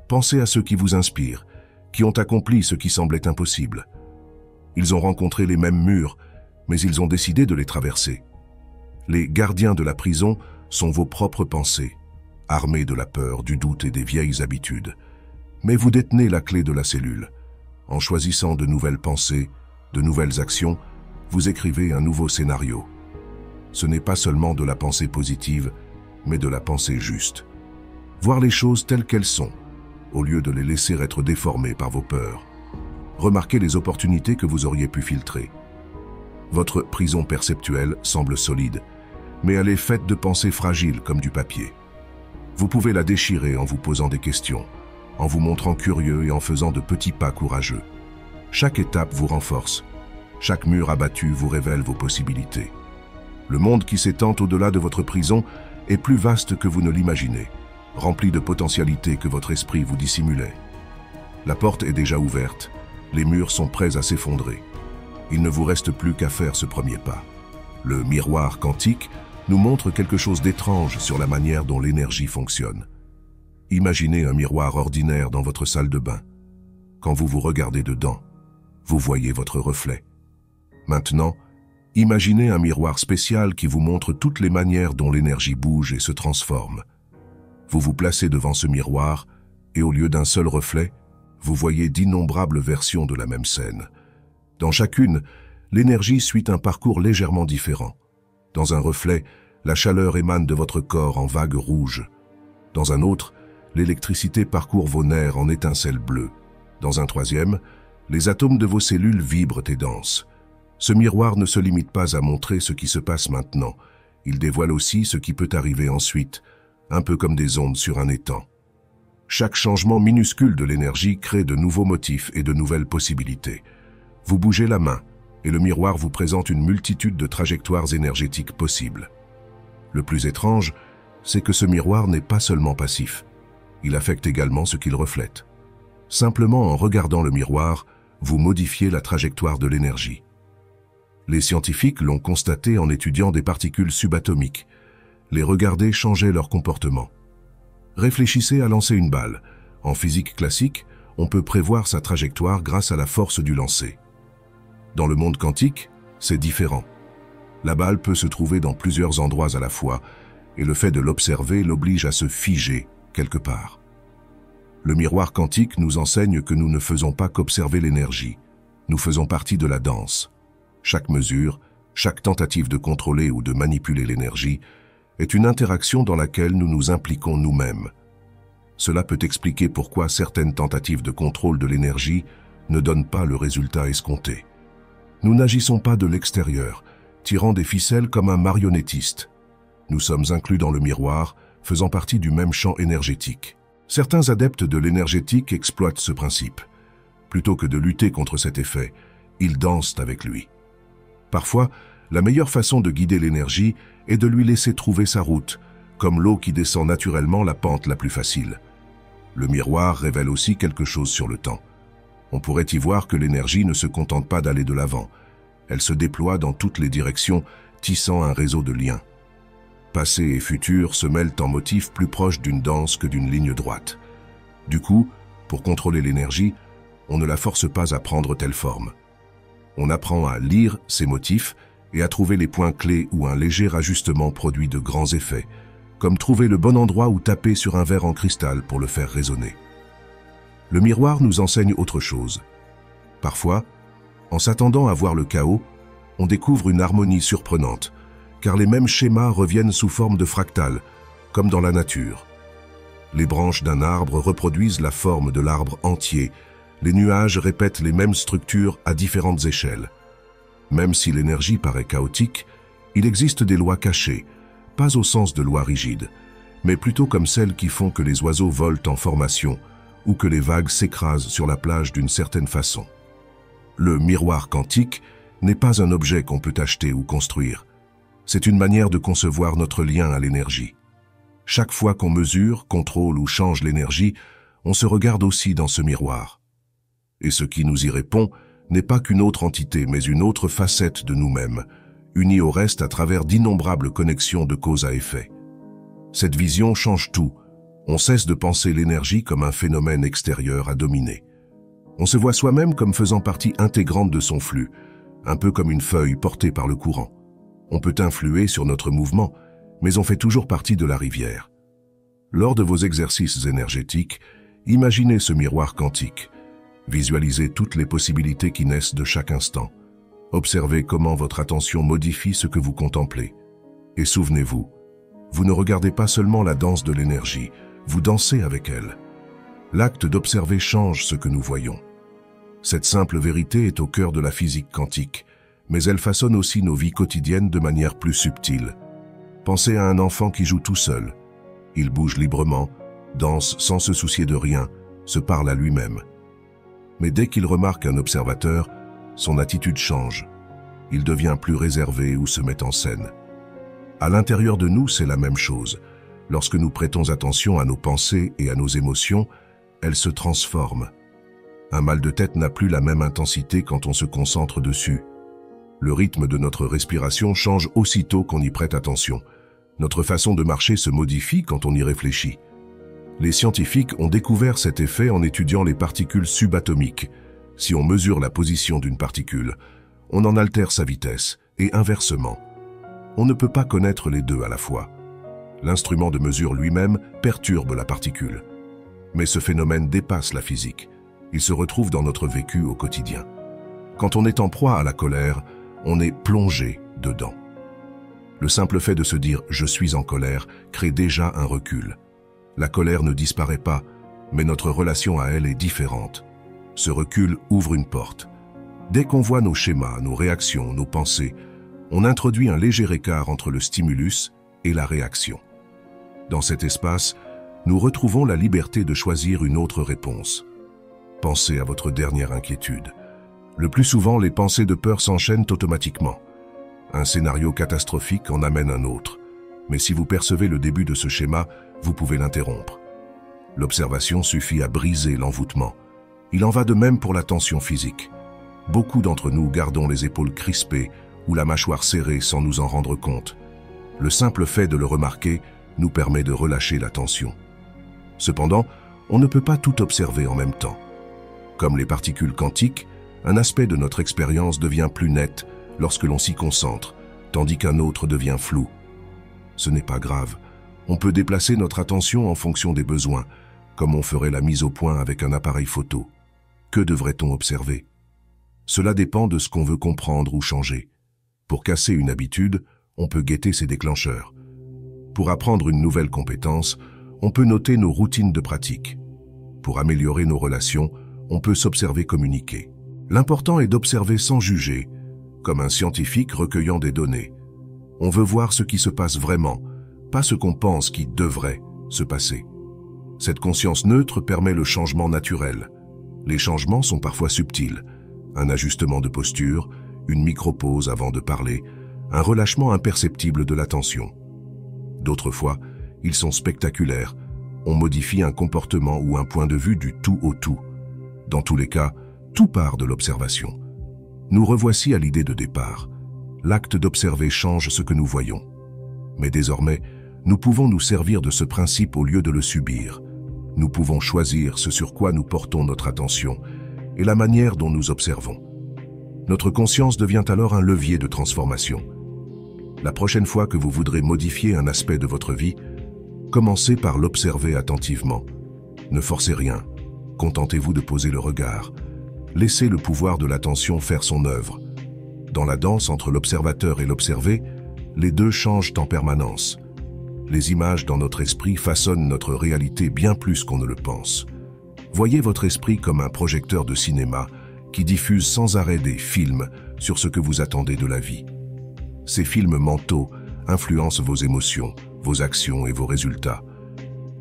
Pensez à ceux qui vous inspirent, qui ont accompli ce qui semblait impossible. Ils ont rencontré les mêmes murs, mais ils ont décidé de les traverser. Les gardiens de la prison sont vos propres pensées, armés de la peur, du doute et des vieilles habitudes. Mais vous détenez la clé de la cellule. En choisissant de nouvelles pensées, de nouvelles actions, vous écrivez un nouveau scénario. Ce n'est pas seulement de la pensée positive, mais de la pensée juste. Voir les choses telles qu'elles sont, au lieu de les laisser être déformées par vos peurs. Remarquez les opportunités que vous auriez pu filtrer. Votre prison perceptuelle semble solide, mais elle est faite de pensées fragiles comme du papier. Vous pouvez la déchirer en vous posant des questions, en vous montrant curieux et en faisant de petits pas courageux. Chaque étape vous renforce. Chaque mur abattu vous révèle vos possibilités. Le monde qui s'étend au-delà de votre prison est plus vaste que vous ne l'imaginez, rempli de potentialités que votre esprit vous dissimulait. La porte est déjà ouverte, les murs sont prêts à s'effondrer. Il ne vous reste plus qu'à faire ce premier pas. Le miroir quantique nous montre quelque chose d'étrange sur la manière dont l'énergie fonctionne. Imaginez un miroir ordinaire dans votre salle de bain. Quand vous vous regardez dedans, vous voyez votre reflet. Maintenant, imaginez un miroir spécial qui vous montre toutes les manières dont l'énergie bouge et se transforme. Vous vous placez devant ce miroir et au lieu d'un seul reflet, vous voyez d'innombrables versions de la même scène. Dans chacune, l'énergie suit un parcours légèrement différent. Dans un reflet, la chaleur émane de votre corps en vagues rouges. Dans un autre, l'électricité parcourt vos nerfs en étincelles bleues. Dans un troisième, les atomes de vos cellules vibrent et dansent. Ce miroir ne se limite pas à montrer ce qui se passe maintenant. Il dévoile aussi ce qui peut arriver ensuite, un peu comme des ondes sur un étang. Chaque changement minuscule de l'énergie crée de nouveaux motifs et de nouvelles possibilités. Vous bougez la main, et le miroir vous présente une multitude de trajectoires énergétiques possibles. Le plus étrange, c'est que ce miroir n'est pas seulement passif. Il affecte également ce qu'il reflète. Simplement en regardant le miroir, vous modifiez la trajectoire de l'énergie. Les scientifiques l'ont constaté en étudiant des particules subatomiques. Les regarder changeait leur comportement. Réfléchissez à lancer une balle. En physique classique, on peut prévoir sa trajectoire grâce à la force du lancer. Dans le monde quantique, c'est différent. La balle peut se trouver dans plusieurs endroits à la fois, et le fait de l'observer l'oblige à se figer quelque part. Le miroir quantique nous enseigne que nous ne faisons pas qu'observer l'énergie. Nous faisons partie de la danse. Chaque mesure, chaque tentative de contrôler ou de manipuler l'énergie est une interaction dans laquelle nous nous impliquons nous-mêmes. Cela peut expliquer pourquoi certaines tentatives de contrôle de l'énergie ne donnent pas le résultat escompté. Nous n'agissons pas de l'extérieur, tirant des ficelles comme un marionnettiste. Nous sommes inclus dans le miroir, faisant partie du même champ énergétique. Certains adeptes de l'énergétique exploitent ce principe. Plutôt que de lutter contre cet effet, ils dansent avec lui. Parfois, la meilleure façon de guider l'énergie est de lui laisser trouver sa route, comme l'eau qui descend naturellement la pente la plus facile. Le miroir révèle aussi quelque chose sur le temps. On pourrait y voir que l'énergie ne se contente pas d'aller de l'avant. Elle se déploie dans toutes les directions, tissant un réseau de liens. Passé et futur se mêlent en motifs plus proches d'une danse que d'une ligne droite. Du coup, pour contrôler l'énergie, on ne la force pas à prendre telle forme. On apprend à lire ces motifs et à trouver les points clés où un léger ajustement produit de grands effets, comme trouver le bon endroit où taper sur un verre en cristal pour le faire résonner. Le miroir nous enseigne autre chose. Parfois, en s'attendant à voir le chaos, on découvre une harmonie surprenante, car les mêmes schémas reviennent sous forme de fractales, comme dans la nature. Les branches d'un arbre reproduisent la forme de l'arbre entier, les nuages répètent les mêmes structures à différentes échelles. Même si l'énergie paraît chaotique, il existe des lois cachées, pas au sens de lois rigides, mais plutôt comme celles qui font que les oiseaux volent en formation ou que les vagues s'écrasent sur la plage d'une certaine façon. Le miroir quantique n'est pas un objet qu'on peut acheter ou construire. C'est une manière de concevoir notre lien à l'énergie. Chaque fois qu'on mesure, contrôle ou change l'énergie, on se regarde aussi dans ce miroir. Et ce qui nous y répond n'est pas qu'une autre entité, mais une autre facette de nous-mêmes, unie au reste à travers d'innombrables connexions de cause à effet. Cette vision change tout. On cesse de penser l'énergie comme un phénomène extérieur à dominer. On se voit soi-même comme faisant partie intégrante de son flux, un peu comme une feuille portée par le courant. On peut influer sur notre mouvement, mais on fait toujours partie de la rivière. Lors de vos exercices énergétiques, imaginez ce miroir quantique. Visualisez toutes les possibilités qui naissent de chaque instant. Observez comment votre attention modifie ce que vous contemplez. Et souvenez-vous, vous ne regardez pas seulement la danse de l'énergie, vous dansez avec elle. L'acte d'observer change ce que nous voyons. Cette simple vérité est au cœur de la physique quantique, mais elle façonne aussi nos vies quotidiennes de manière plus subtile. Pensez à un enfant qui joue tout seul. Il bouge librement, danse sans se soucier de rien, se parle à lui-même. Mais dès qu'il remarque un observateur, son attitude change. Il devient plus réservé ou se met en scène. À l'intérieur de nous, c'est la même chose. Lorsque nous prêtons attention à nos pensées et à nos émotions, elles se transforment. Un mal de tête n'a plus la même intensité quand on se concentre dessus. Le rythme de notre respiration change aussitôt qu'on y prête attention. Notre façon de marcher se modifie quand on y réfléchit. Les scientifiques ont découvert cet effet en étudiant les particules subatomiques. Si on mesure la position d'une particule, on en altère sa vitesse, et inversement. On ne peut pas connaître les deux à la fois. L'instrument de mesure lui-même perturbe la particule. Mais ce phénomène dépasse la physique. Il se retrouve dans notre vécu au quotidien. Quand on est en proie à la colère, on est plongé dedans. Le simple fait de se dire « je suis en colère » crée déjà un recul. La colère ne disparaît pas, mais notre relation à elle est différente. Ce recul ouvre une porte. Dès qu'on voit nos schémas, nos réactions, nos pensées, on introduit un léger écart entre le stimulus et la réaction. Dans cet espace, nous retrouvons la liberté de choisir une autre réponse. Pensez à votre dernière inquiétude. Le plus souvent, les pensées de peur s'enchaînent automatiquement. Un scénario catastrophique en amène un autre. Mais si vous percevez le début de ce schéma, vous pouvez l'interrompre. L'observation suffit à briser l'envoûtement. Il en va de même pour la tension physique. Beaucoup d'entre nous gardons les épaules crispées ou la mâchoire serrée sans nous en rendre compte. Le simple fait de le remarquer nous permet de relâcher la tension. Cependant, on ne peut pas tout observer en même temps. Comme les particules quantiques, un aspect de notre expérience devient plus net lorsque l'on s'y concentre, tandis qu'un autre devient flou. Ce n'est pas grave. On peut déplacer notre attention en fonction des besoins, comme on ferait la mise au point avec un appareil photo. Que devrait-on observer? Cela dépend de ce qu'on veut comprendre ou changer. Pour casser une habitude, on peut guetter ses déclencheurs. Pour apprendre une nouvelle compétence, on peut noter nos routines de pratique. Pour améliorer nos relations, on peut s'observer communiquer. L'important est d'observer sans juger, comme un scientifique recueillant des données. On veut voir ce qui se passe vraiment, pas ce qu'on pense qui devrait se passer. Cette conscience neutre permet le changement naturel. Les changements sont parfois subtils. Un ajustement de posture, une micro-pause avant de parler, un relâchement imperceptible de l'attention. D'autres fois, ils sont spectaculaires. On modifie un comportement ou un point de vue du tout au tout. Dans tous les cas, tout part de l'observation. Nous revoici à l'idée de départ. L'acte d'observer change ce que nous voyons. Mais désormais, nous pouvons nous servir de ce principe au lieu de le subir. Nous pouvons choisir ce sur quoi nous portons notre attention et la manière dont nous observons. Notre conscience devient alors un levier de transformation. La prochaine fois que vous voudrez modifier un aspect de votre vie, commencez par l'observer attentivement. Ne forcez rien. Contentez-vous de poser le regard. Laissez le pouvoir de l'attention faire son œuvre. Dans la danse entre l'observateur et l'observé, les deux changent en permanence. Les images dans notre esprit façonnent notre réalité bien plus qu'on ne le pense. Voyez votre esprit comme un projecteur de cinéma qui diffuse sans arrêt des films sur ce que vous attendez de la vie. Ces films mentaux influencent vos émotions, vos actions et vos résultats.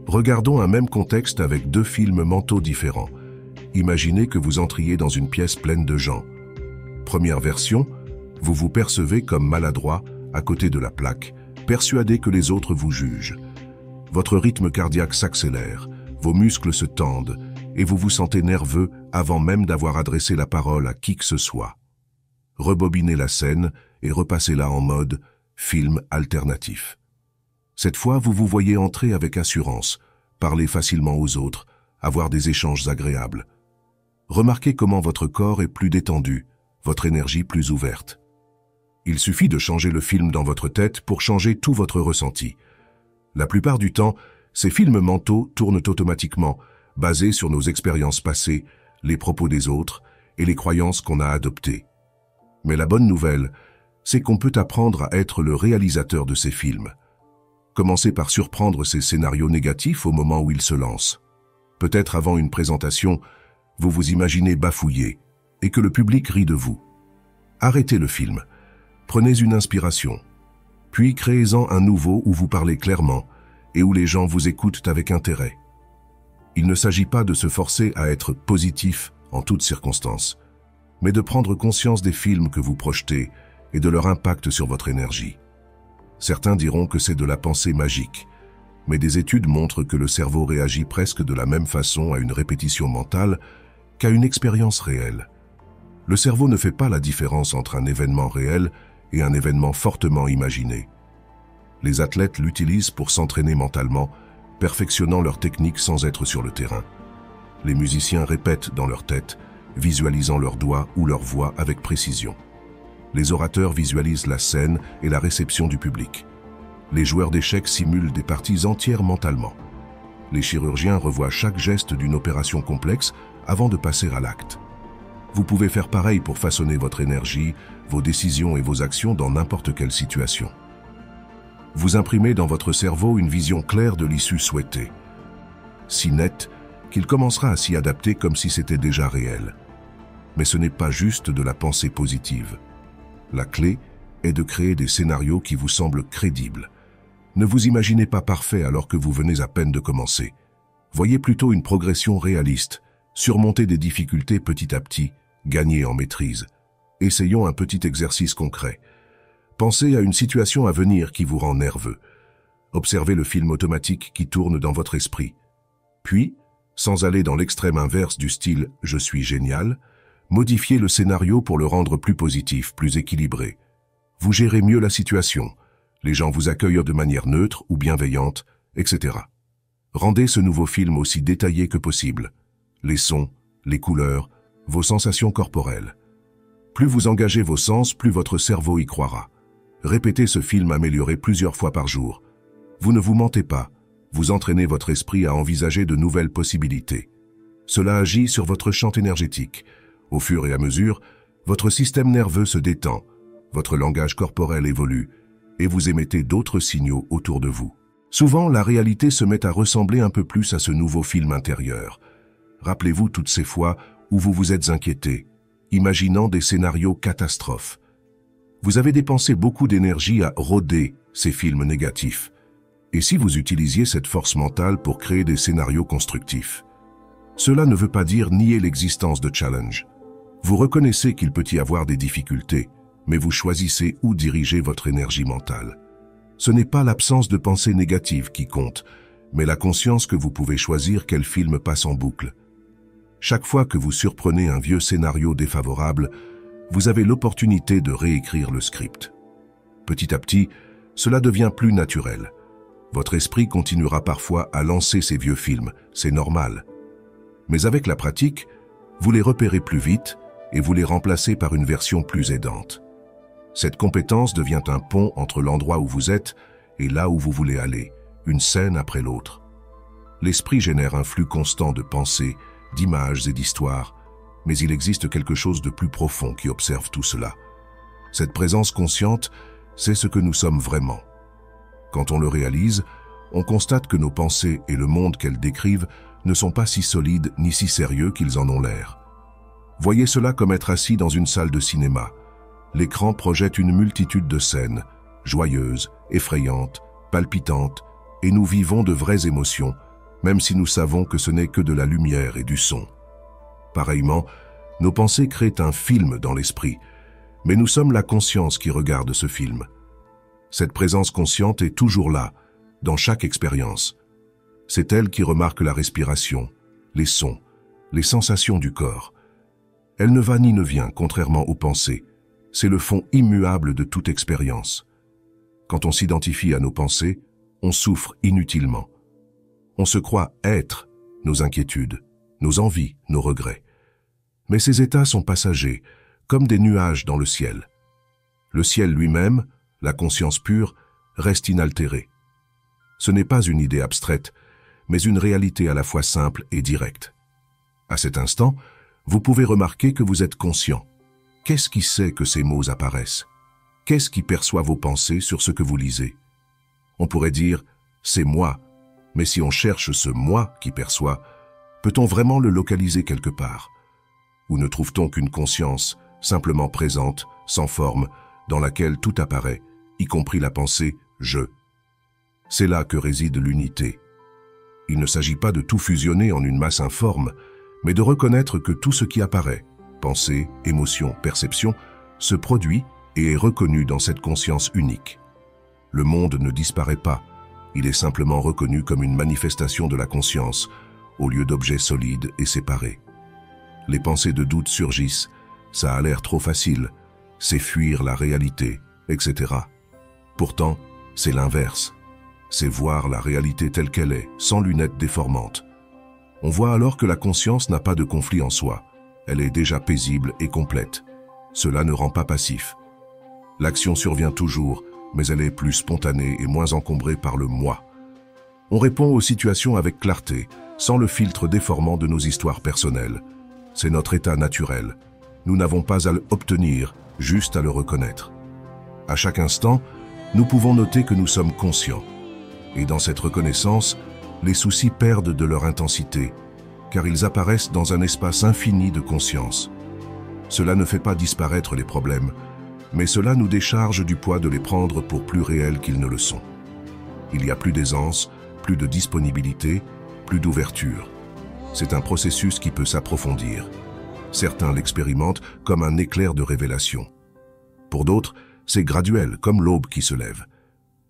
Regardons un même contexte avec deux films mentaux différents. Imaginez que vous entriez dans une pièce pleine de gens. Première version, vous vous percevez comme maladroit à côté de la plaque, persuadé que les autres vous jugent. Votre rythme cardiaque s'accélère, vos muscles se tendent et vous vous sentez nerveux avant même d'avoir adressé la parole à qui que ce soit. Rebobinez la scène et repassez-la en mode film alternatif. Cette fois, vous vous voyez entrer avec assurance, parler facilement aux autres, avoir des échanges agréables. Remarquez comment votre corps est plus détendu, votre énergie plus ouverte. Il suffit de changer le film dans votre tête pour changer tout votre ressenti. La plupart du temps, ces films mentaux tournent automatiquement, basés sur nos expériences passées, les propos des autres et les croyances qu'on a adoptées. Mais la bonne nouvelle, c'est qu'on peut apprendre à être le réalisateur de ces films. Commencez par surprendre ces scénarios négatifs au moment où ils se lancent. Peut-être avant une présentation, vous vous imaginez bafouiller et que le public rit de vous. Arrêtez le film. Prenez une inspiration, puis créez-en un nouveau où vous parlez clairement et où les gens vous écoutent avec intérêt. Il ne s'agit pas de se forcer à être positif en toutes circonstances, mais de prendre conscience des films que vous projetez et de leur impact sur votre énergie. Certains diront que c'est de la pensée magique, mais des études montrent que le cerveau réagit presque de la même façon à une répétition mentale qu'à une expérience réelle. Le cerveau ne fait pas la différence entre un événement réel et un événement fortement imaginé. Les athlètes l'utilisent pour s'entraîner mentalement, perfectionnant leur technique sans être sur le terrain. Les musiciens répètent dans leur tête, visualisant leurs doigts ou leur voix avec précision. Les orateurs visualisent la scène et la réception du public. Les joueurs d'échecs simulent des parties entières mentalement. Les chirurgiens revoient chaque geste d'une opération complexe avant de passer à l'acte. Vous pouvez faire pareil pour façonner votre énergie, vos décisions et vos actions dans n'importe quelle situation. Vous imprimez dans votre cerveau une vision claire de l'issue souhaitée, si nette qu'il commencera à s'y adapter comme si c'était déjà réel. Mais ce n'est pas juste de la pensée positive. La clé est de créer des scénarios qui vous semblent crédibles. Ne vous imaginez pas parfait alors que vous venez à peine de commencer. Voyez plutôt une progression réaliste, surmonter des difficultés petit à petit, gagner en maîtrise. Essayons un petit exercice concret. Pensez à une situation à venir qui vous rend nerveux. Observez le film automatique qui tourne dans votre esprit. Puis, sans aller dans l'extrême inverse du style « je suis génial », modifiez le scénario pour le rendre plus positif, plus équilibré. Vous gérez mieux la situation, les gens vous accueillent de manière neutre ou bienveillante, etc. Rendez ce nouveau film aussi détaillé que possible. Les sons, les couleurs, vos sensations corporelles. Plus vous engagez vos sens, plus votre cerveau y croira. Répétez ce film amélioré plusieurs fois par jour. Vous ne vous mentez pas, vous entraînez votre esprit à envisager de nouvelles possibilités. Cela agit sur votre champ énergétique. Au fur et à mesure, votre système nerveux se détend, votre langage corporel évolue, et vous émettez d'autres signaux autour de vous. Souvent, la réalité se met à ressembler un peu plus à ce nouveau film intérieur. Rappelez-vous toutes ces fois où vous vous êtes inquiété, imaginant des scénarios catastrophes. Vous avez dépensé beaucoup d'énergie à rôder ces films négatifs. Et si vous utilisiez cette force mentale pour créer des scénarios constructifs? Cela ne veut pas dire nier l'existence de challenges. Vous reconnaissez qu'il peut y avoir des difficultés, mais vous choisissez où diriger votre énergie mentale. Ce n'est pas l'absence de pensée négative qui compte, mais la conscience que vous pouvez choisir quel film passe en boucle. Chaque fois que vous surprenez un vieux scénario défavorable, vous avez l'opportunité de réécrire le script. Petit à petit, cela devient plus naturel. Votre esprit continuera parfois à lancer ces vieux films, c'est normal. Mais avec la pratique, vous les repérez plus vite et vous les remplacez par une version plus aidante. Cette compétence devient un pont entre l'endroit où vous êtes et là où vous voulez aller, une scène après l'autre. L'esprit génère un flux constant de pensées, d'images et d'histoires, mais il existe quelque chose de plus profond qui observe tout cela. Cette présence consciente, c'est ce que nous sommes vraiment. Quand on le réalise, on constate que nos pensées et le monde qu'elles décrivent ne sont pas si solides ni si sérieux qu'ils en ont l'air. Voyez cela comme être assis dans une salle de cinéma. L'écran projette une multitude de scènes, joyeuses, effrayantes, palpitantes, et nous vivons de vraies émotions, même si nous savons que ce n'est que de la lumière et du son. Pareillement, nos pensées créent un film dans l'esprit, mais nous sommes la conscience qui regarde ce film. Cette présence consciente est toujours là, dans chaque expérience. C'est elle qui remarque la respiration, les sons, les sensations du corps. Elle ne va ni ne vient, contrairement aux pensées. C'est le fond immuable de toute expérience. Quand on s'identifie à nos pensées, on souffre inutilement. On se croit être nos inquiétudes, nos envies, nos regrets. Mais ces états sont passagers, comme des nuages dans le ciel. Le ciel lui-même, la conscience pure, reste inaltéré. Ce n'est pas une idée abstraite, mais une réalité à la fois simple et directe. À cet instant, vous pouvez remarquer que vous êtes conscient. Qu'est-ce qui sait que ces mots apparaissent? Qu'est-ce qui perçoit vos pensées sur ce que vous lisez? On pourrait dire « c'est moi », mais si on cherche ce « moi » qui perçoit, peut-on vraiment le localiser quelque part? Ou ne trouve-t-on qu'une conscience, simplement présente, sans forme, dans laquelle tout apparaît, y compris la pensée « je ». C'est là que réside l'unité. Il ne s'agit pas de tout fusionner en une masse informe, mais de reconnaître que tout ce qui apparaît, pensée, émotion, perception, se produit et est reconnu dans cette conscience unique. Le monde ne disparaît pas, il est simplement reconnu comme une manifestation de la conscience, au lieu d'objets solides et séparés. Les pensées de doute surgissent, ça a l'air trop facile, c'est fuir la réalité, etc. Pourtant, c'est l'inverse. C'est voir la réalité telle qu'elle est, sans lunettes déformantes. On voit alors que la conscience n'a pas de conflit en soi. Elle est déjà paisible et complète. Cela ne rend pas passif. L'action survient toujours, mais elle est plus spontanée et moins encombrée par le « moi ». On répond aux situations avec clarté, sans le filtre déformant de nos histoires personnelles. C'est notre état naturel. Nous n'avons pas à l'obtenir, juste à le reconnaître. À chaque instant, nous pouvons noter que nous sommes conscients. Et dans cette reconnaissance, les soucis perdent de leur intensité, car ils apparaissent dans un espace infini de conscience. Cela ne fait pas disparaître les problèmes, mais cela nous décharge du poids de les prendre pour plus réels qu'ils ne le sont. Il y a plus d'aisance, plus de disponibilité, plus d'ouverture. C'est un processus qui peut s'approfondir. Certains l'expérimentent comme un éclair de révélation. Pour d'autres, c'est graduel, comme l'aube qui se lève.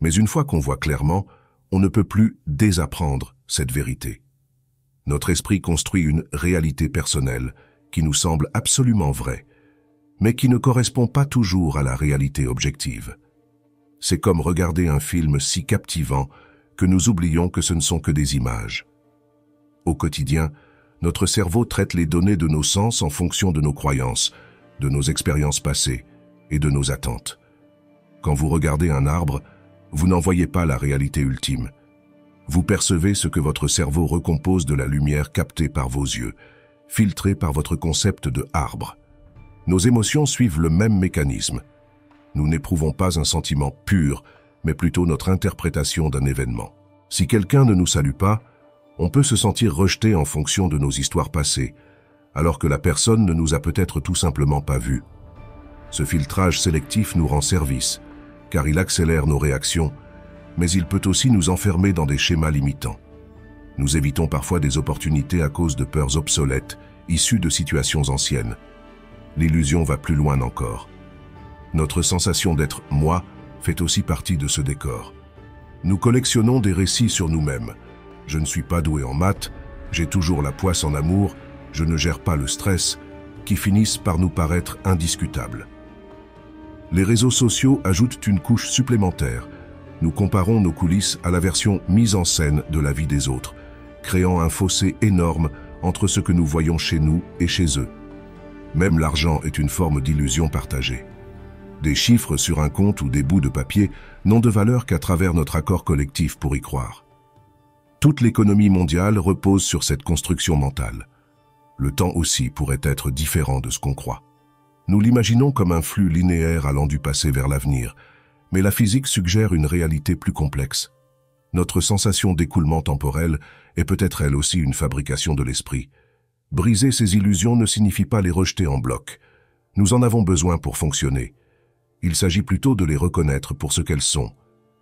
Mais une fois qu'on voit clairement, on ne peut plus désapprendre cette vérité. Notre esprit construit une réalité personnelle qui nous semble absolument vraie, mais qui ne correspond pas toujours à la réalité objective. C'est comme regarder un film si captivant que nous oublions que ce ne sont que des images. Au quotidien, notre cerveau traite les données de nos sens en fonction de nos croyances, de nos expériences passées et de nos attentes. Quand vous regardez un arbre, vous n'en voyez pas la réalité ultime. Vous percevez ce que votre cerveau recompose de la lumière captée par vos yeux, filtrée par votre concept de arbre. Nos émotions suivent le même mécanisme. Nous n'éprouvons pas un sentiment pur, mais plutôt notre interprétation d'un événement. Si quelqu'un ne nous salue pas, on peut se sentir rejeté en fonction de nos histoires passées, alors que la personne ne nous a peut-être tout simplement pas vus. Ce filtrage sélectif nous rend service, car il accélère nos réactions, mais il peut aussi nous enfermer dans des schémas limitants. Nous évitons parfois des opportunités à cause de peurs obsolètes, issues de situations anciennes. L'illusion va plus loin encore. Notre sensation d'être « moi » fait aussi partie de ce décor. Nous collectionnons des récits sur nous-mêmes. Je ne suis pas doué en maths, j'ai toujours la poisse en amour, je ne gère pas le stress, qui finissent par nous paraître indiscutables. Les réseaux sociaux ajoutent une couche supplémentaire. Nous comparons nos coulisses à la version mise en scène de la vie des autres, créant un fossé énorme entre ce que nous voyons chez nous et chez eux. Même l'argent est une forme d'illusion partagée. Des chiffres sur un compte ou des bouts de papier n'ont de valeur qu'à travers notre accord collectif pour y croire. Toute l'économie mondiale repose sur cette construction mentale. Le temps aussi pourrait être différent de ce qu'on croit. Nous l'imaginons comme un flux linéaire allant du passé vers l'avenir, mais la physique suggère une réalité plus complexe. Notre sensation d'écoulement temporel est peut-être elle aussi une fabrication de l'esprit. Briser ces illusions ne signifie pas les rejeter en bloc. Nous en avons besoin pour fonctionner. Il s'agit plutôt de les reconnaître pour ce qu'elles sont,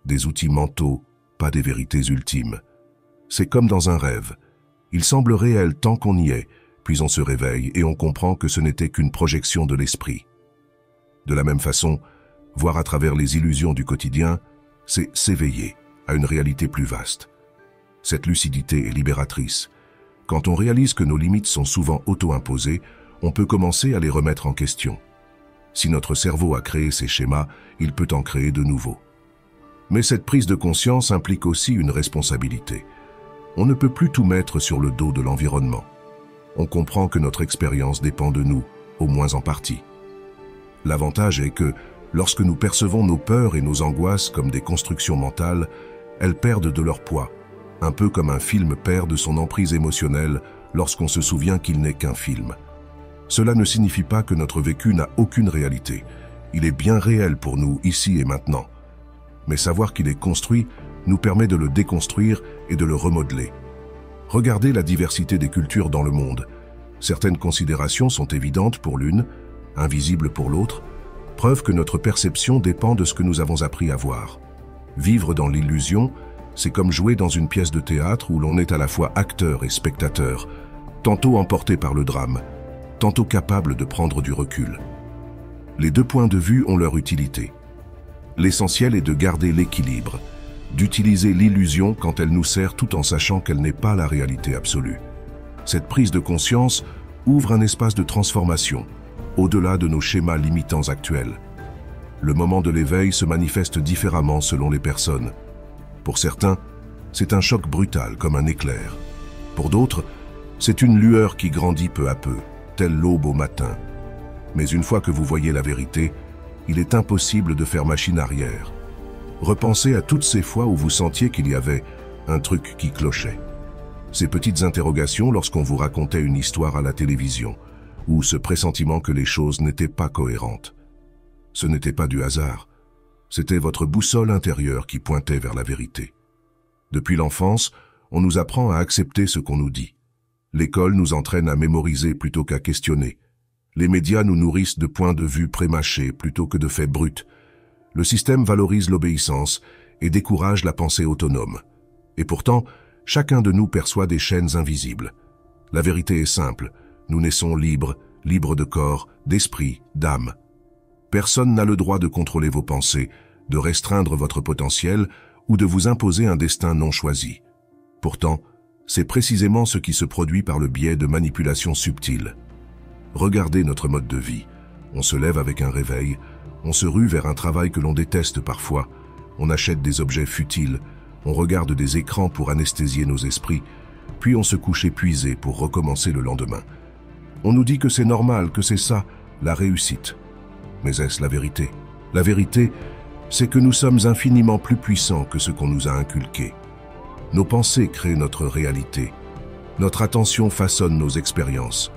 des outils mentaux, pas des vérités ultimes. C'est comme dans un rêve. Il semble réel tant qu'on y est, puis on se réveille et on comprend que ce n'était qu'une projection de l'esprit. De la même façon, voir à travers les illusions du quotidien, c'est s'éveiller à une réalité plus vaste. Cette lucidité est libératrice. Quand on réalise que nos limites sont souvent auto-imposées, on peut commencer à les remettre en question. Si notre cerveau a créé ces schémas, il peut en créer de nouveaux. Mais cette prise de conscience implique aussi une responsabilité. On ne peut plus tout mettre sur le dos de l'environnement. On comprend que notre expérience dépend de nous, au moins en partie. L'avantage est que, lorsque nous percevons nos peurs et nos angoisses comme des constructions mentales, elles perdent de leur poids, un peu comme un film perd de son emprise émotionnelle lorsqu'on se souvient qu'il n'est qu'un film. Cela ne signifie pas que notre vécu n'a aucune réalité. Il est bien réel pour nous, ici et maintenant. Mais savoir qu'il est construit nous permet de le déconstruire et de le remodeler. Regardez la diversité des cultures dans le monde. Certaines considérations sont évidentes pour l'une, invisibles pour l'autre, preuve que notre perception dépend de ce que nous avons appris à voir. Vivre dans l'illusion, c'est comme jouer dans une pièce de théâtre où l'on est à la fois acteur et spectateur, tantôt emporté par le drame, tantôt capable de prendre du recul. Les deux points de vue ont leur utilité. L'essentiel est de garder l'équilibre, d'utiliser l'illusion quand elle nous sert tout en sachant qu'elle n'est pas la réalité absolue. Cette prise de conscience ouvre un espace de transformation, au-delà de nos schémas limitants actuels. Le moment de l'éveil se manifeste différemment selon les personnes. Pour certains, c'est un choc brutal comme un éclair. Pour d'autres, c'est une lueur qui grandit peu à peu, telle l'aube au matin. Mais une fois que vous voyez la vérité, il est impossible de faire machine arrière. Repensez à toutes ces fois où vous sentiez qu'il y avait un truc qui clochait. Ces petites interrogations lorsqu'on vous racontait une histoire à la télévision, ou ce pressentiment que les choses n'étaient pas cohérentes. Ce n'était pas du hasard, c'était votre boussole intérieure qui pointait vers la vérité. Depuis l'enfance, on nous apprend à accepter ce qu'on nous dit. L'école nous entraîne à mémoriser plutôt qu'à questionner. Les médias nous nourrissent de points de vue prémâchés plutôt que de faits bruts. Le système valorise l'obéissance et décourage la pensée autonome. Et pourtant, chacun de nous perçoit des chaînes invisibles. La vérité est simple, nous naissons libres, libres de corps, d'esprit, d'âme. Personne n'a le droit de contrôler vos pensées, de restreindre votre potentiel ou de vous imposer un destin non choisi. Pourtant, C'est précisément ce qui se produit par le biais de manipulations subtiles. Regardez notre mode de vie. On se lève avec un réveil, on se rue vers un travail que l'on déteste parfois, on achète des objets futiles, on regarde des écrans pour anesthésier nos esprits, puis on se couche épuisé pour recommencer le lendemain. On nous dit que c'est normal, que c'est ça, la réussite. Mais est-ce la vérité? La vérité, c'est que nous sommes infiniment plus puissants que ce qu'on nous a inculqué. Nos pensées créent notre réalité. Notre attention façonne nos expériences.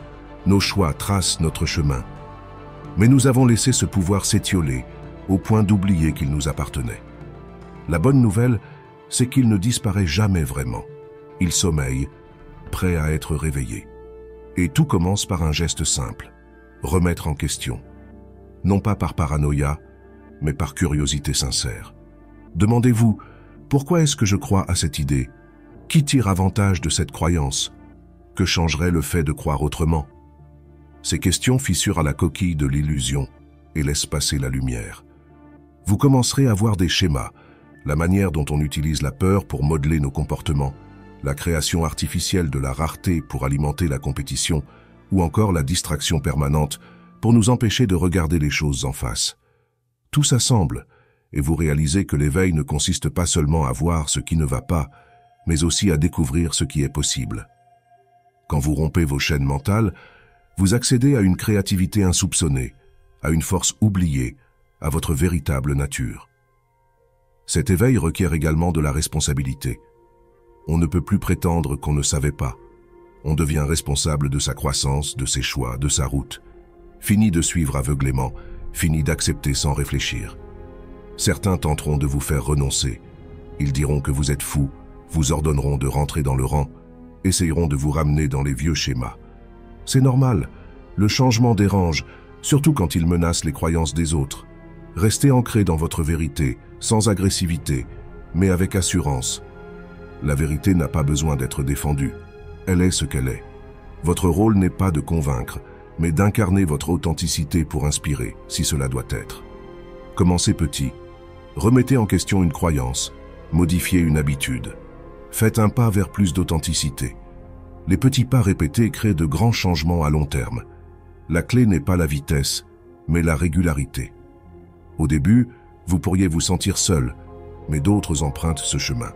Nos choix tracent notre chemin. Mais nous avons laissé ce pouvoir s'étioler au point d'oublier qu'il nous appartenait. La bonne nouvelle, c'est qu'il ne disparaît jamais vraiment. Il sommeille, prêt à être réveillé. Et tout commence par un geste simple, remettre en question. Non pas par paranoïa, mais par curiosité sincère. Demandez-vous, pourquoi est-ce que je crois à cette idée? Qui tire avantage de cette croyance? Que changerait le fait de croire autrement? Ces questions fissurent à la coquille de l'illusion et laissent passer la lumière. Vous commencerez à voir des schémas, la manière dont on utilise la peur pour modeler nos comportements, la création artificielle de la rareté pour alimenter la compétition, ou encore la distraction permanente pour nous empêcher de regarder les choses en face. Tout s'assemble, et vous réalisez que l'éveil ne consiste pas seulement à voir ce qui ne va pas, mais aussi à découvrir ce qui est possible. Quand vous rompez vos chaînes mentales, vous accédez à une créativité insoupçonnée, à une force oubliée, à votre véritable nature. Cet éveil requiert également de la responsabilité. On ne peut plus prétendre qu'on ne savait pas. On devient responsable de sa croissance, de ses choix, de sa route. Fini de suivre aveuglément, fini d'accepter sans réfléchir. Certains tenteront de vous faire renoncer. Ils diront que vous êtes fou, vous ordonneront de rentrer dans le rang, essayeront de vous ramener dans les vieux schémas. C'est normal, le changement dérange, surtout quand il menace les croyances des autres. Restez ancré dans votre vérité, sans agressivité, mais avec assurance. La vérité n'a pas besoin d'être défendue. Elle est ce qu'elle est. Votre rôle n'est pas de convaincre, mais d'incarner votre authenticité pour inspirer, si cela doit être. Commencez petit. Remettez en question une croyance, modifiez une habitude. Faites un pas vers plus d'authenticité. Les petits pas répétés créent de grands changements à long terme. La clé n'est pas la vitesse, mais la régularité. Au début, vous pourriez vous sentir seul, mais d'autres empruntent ce chemin.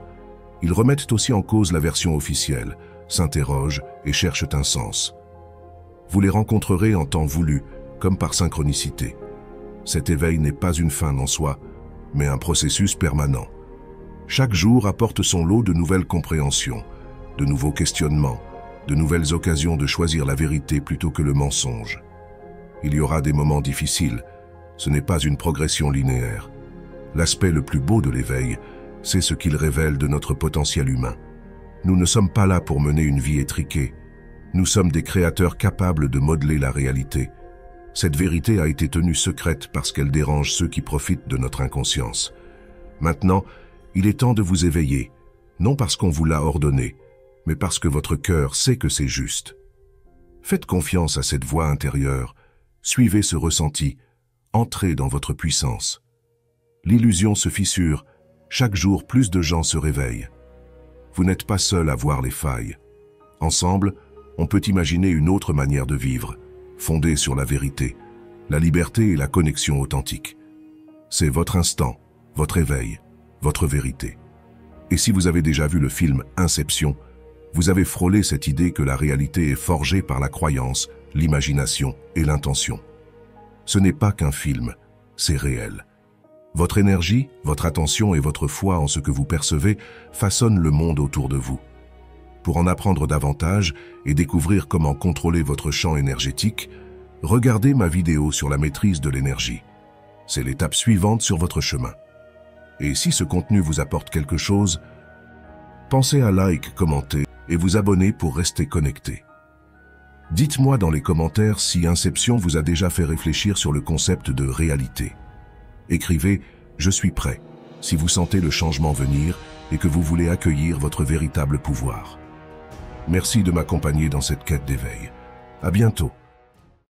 Ils remettent aussi en cause la version officielle, s'interrogent et cherchent un sens. Vous les rencontrerez en temps voulu, comme par synchronicité. Cet éveil n'est pas une fin en soi, mais un processus permanent. Chaque jour apporte son lot de nouvelles compréhensions, de nouveaux questionnements, de nouvelles occasions de choisir la vérité plutôt que le mensonge. Il y aura des moments difficiles, ce n'est pas une progression linéaire. L'aspect le plus beau de l'éveil, c'est ce qu'il révèle de notre potentiel humain. Nous ne sommes pas là pour mener une vie étriquée. Nous sommes des créateurs capables de modeler la réalité. Cette vérité a été tenue secrète parce qu'elle dérange ceux qui profitent de notre inconscience. Maintenant, il est temps de vous éveiller, non parce qu'on vous l'a ordonné, mais parce que votre cœur sait que c'est juste. Faites confiance à cette voix intérieure, suivez ce ressenti, entrez dans votre puissance. L'illusion se fissure, chaque jour plus de gens se réveillent. Vous n'êtes pas seul à voir les failles. Ensemble, on peut imaginer une autre manière de vivre, fondée sur la vérité, la liberté et la connexion authentique. C'est votre instant, votre éveil, votre vérité. Et si vous avez déjà vu le film Inception, vous avez frôlé cette idée que la réalité est forgée par la croyance, l'imagination et l'intention. Ce n'est pas qu'un film, c'est réel. Votre énergie, votre attention et votre foi en ce que vous percevez façonnent le monde autour de vous. Pour en apprendre davantage et découvrir comment contrôler votre champ énergétique, regardez ma vidéo sur la maîtrise de l'énergie. C'est l'étape suivante sur votre chemin. Et si ce contenu vous apporte quelque chose, pensez à like, commenter et vous abonner pour rester connecté. Dites-moi dans les commentaires si Inception vous a déjà fait réfléchir sur le concept de réalité. Écrivez « Je suis prêt » si vous sentez le changement venir et que vous voulez accueillir votre véritable pouvoir. Merci de m'accompagner dans cette quête d'éveil. À bientôt.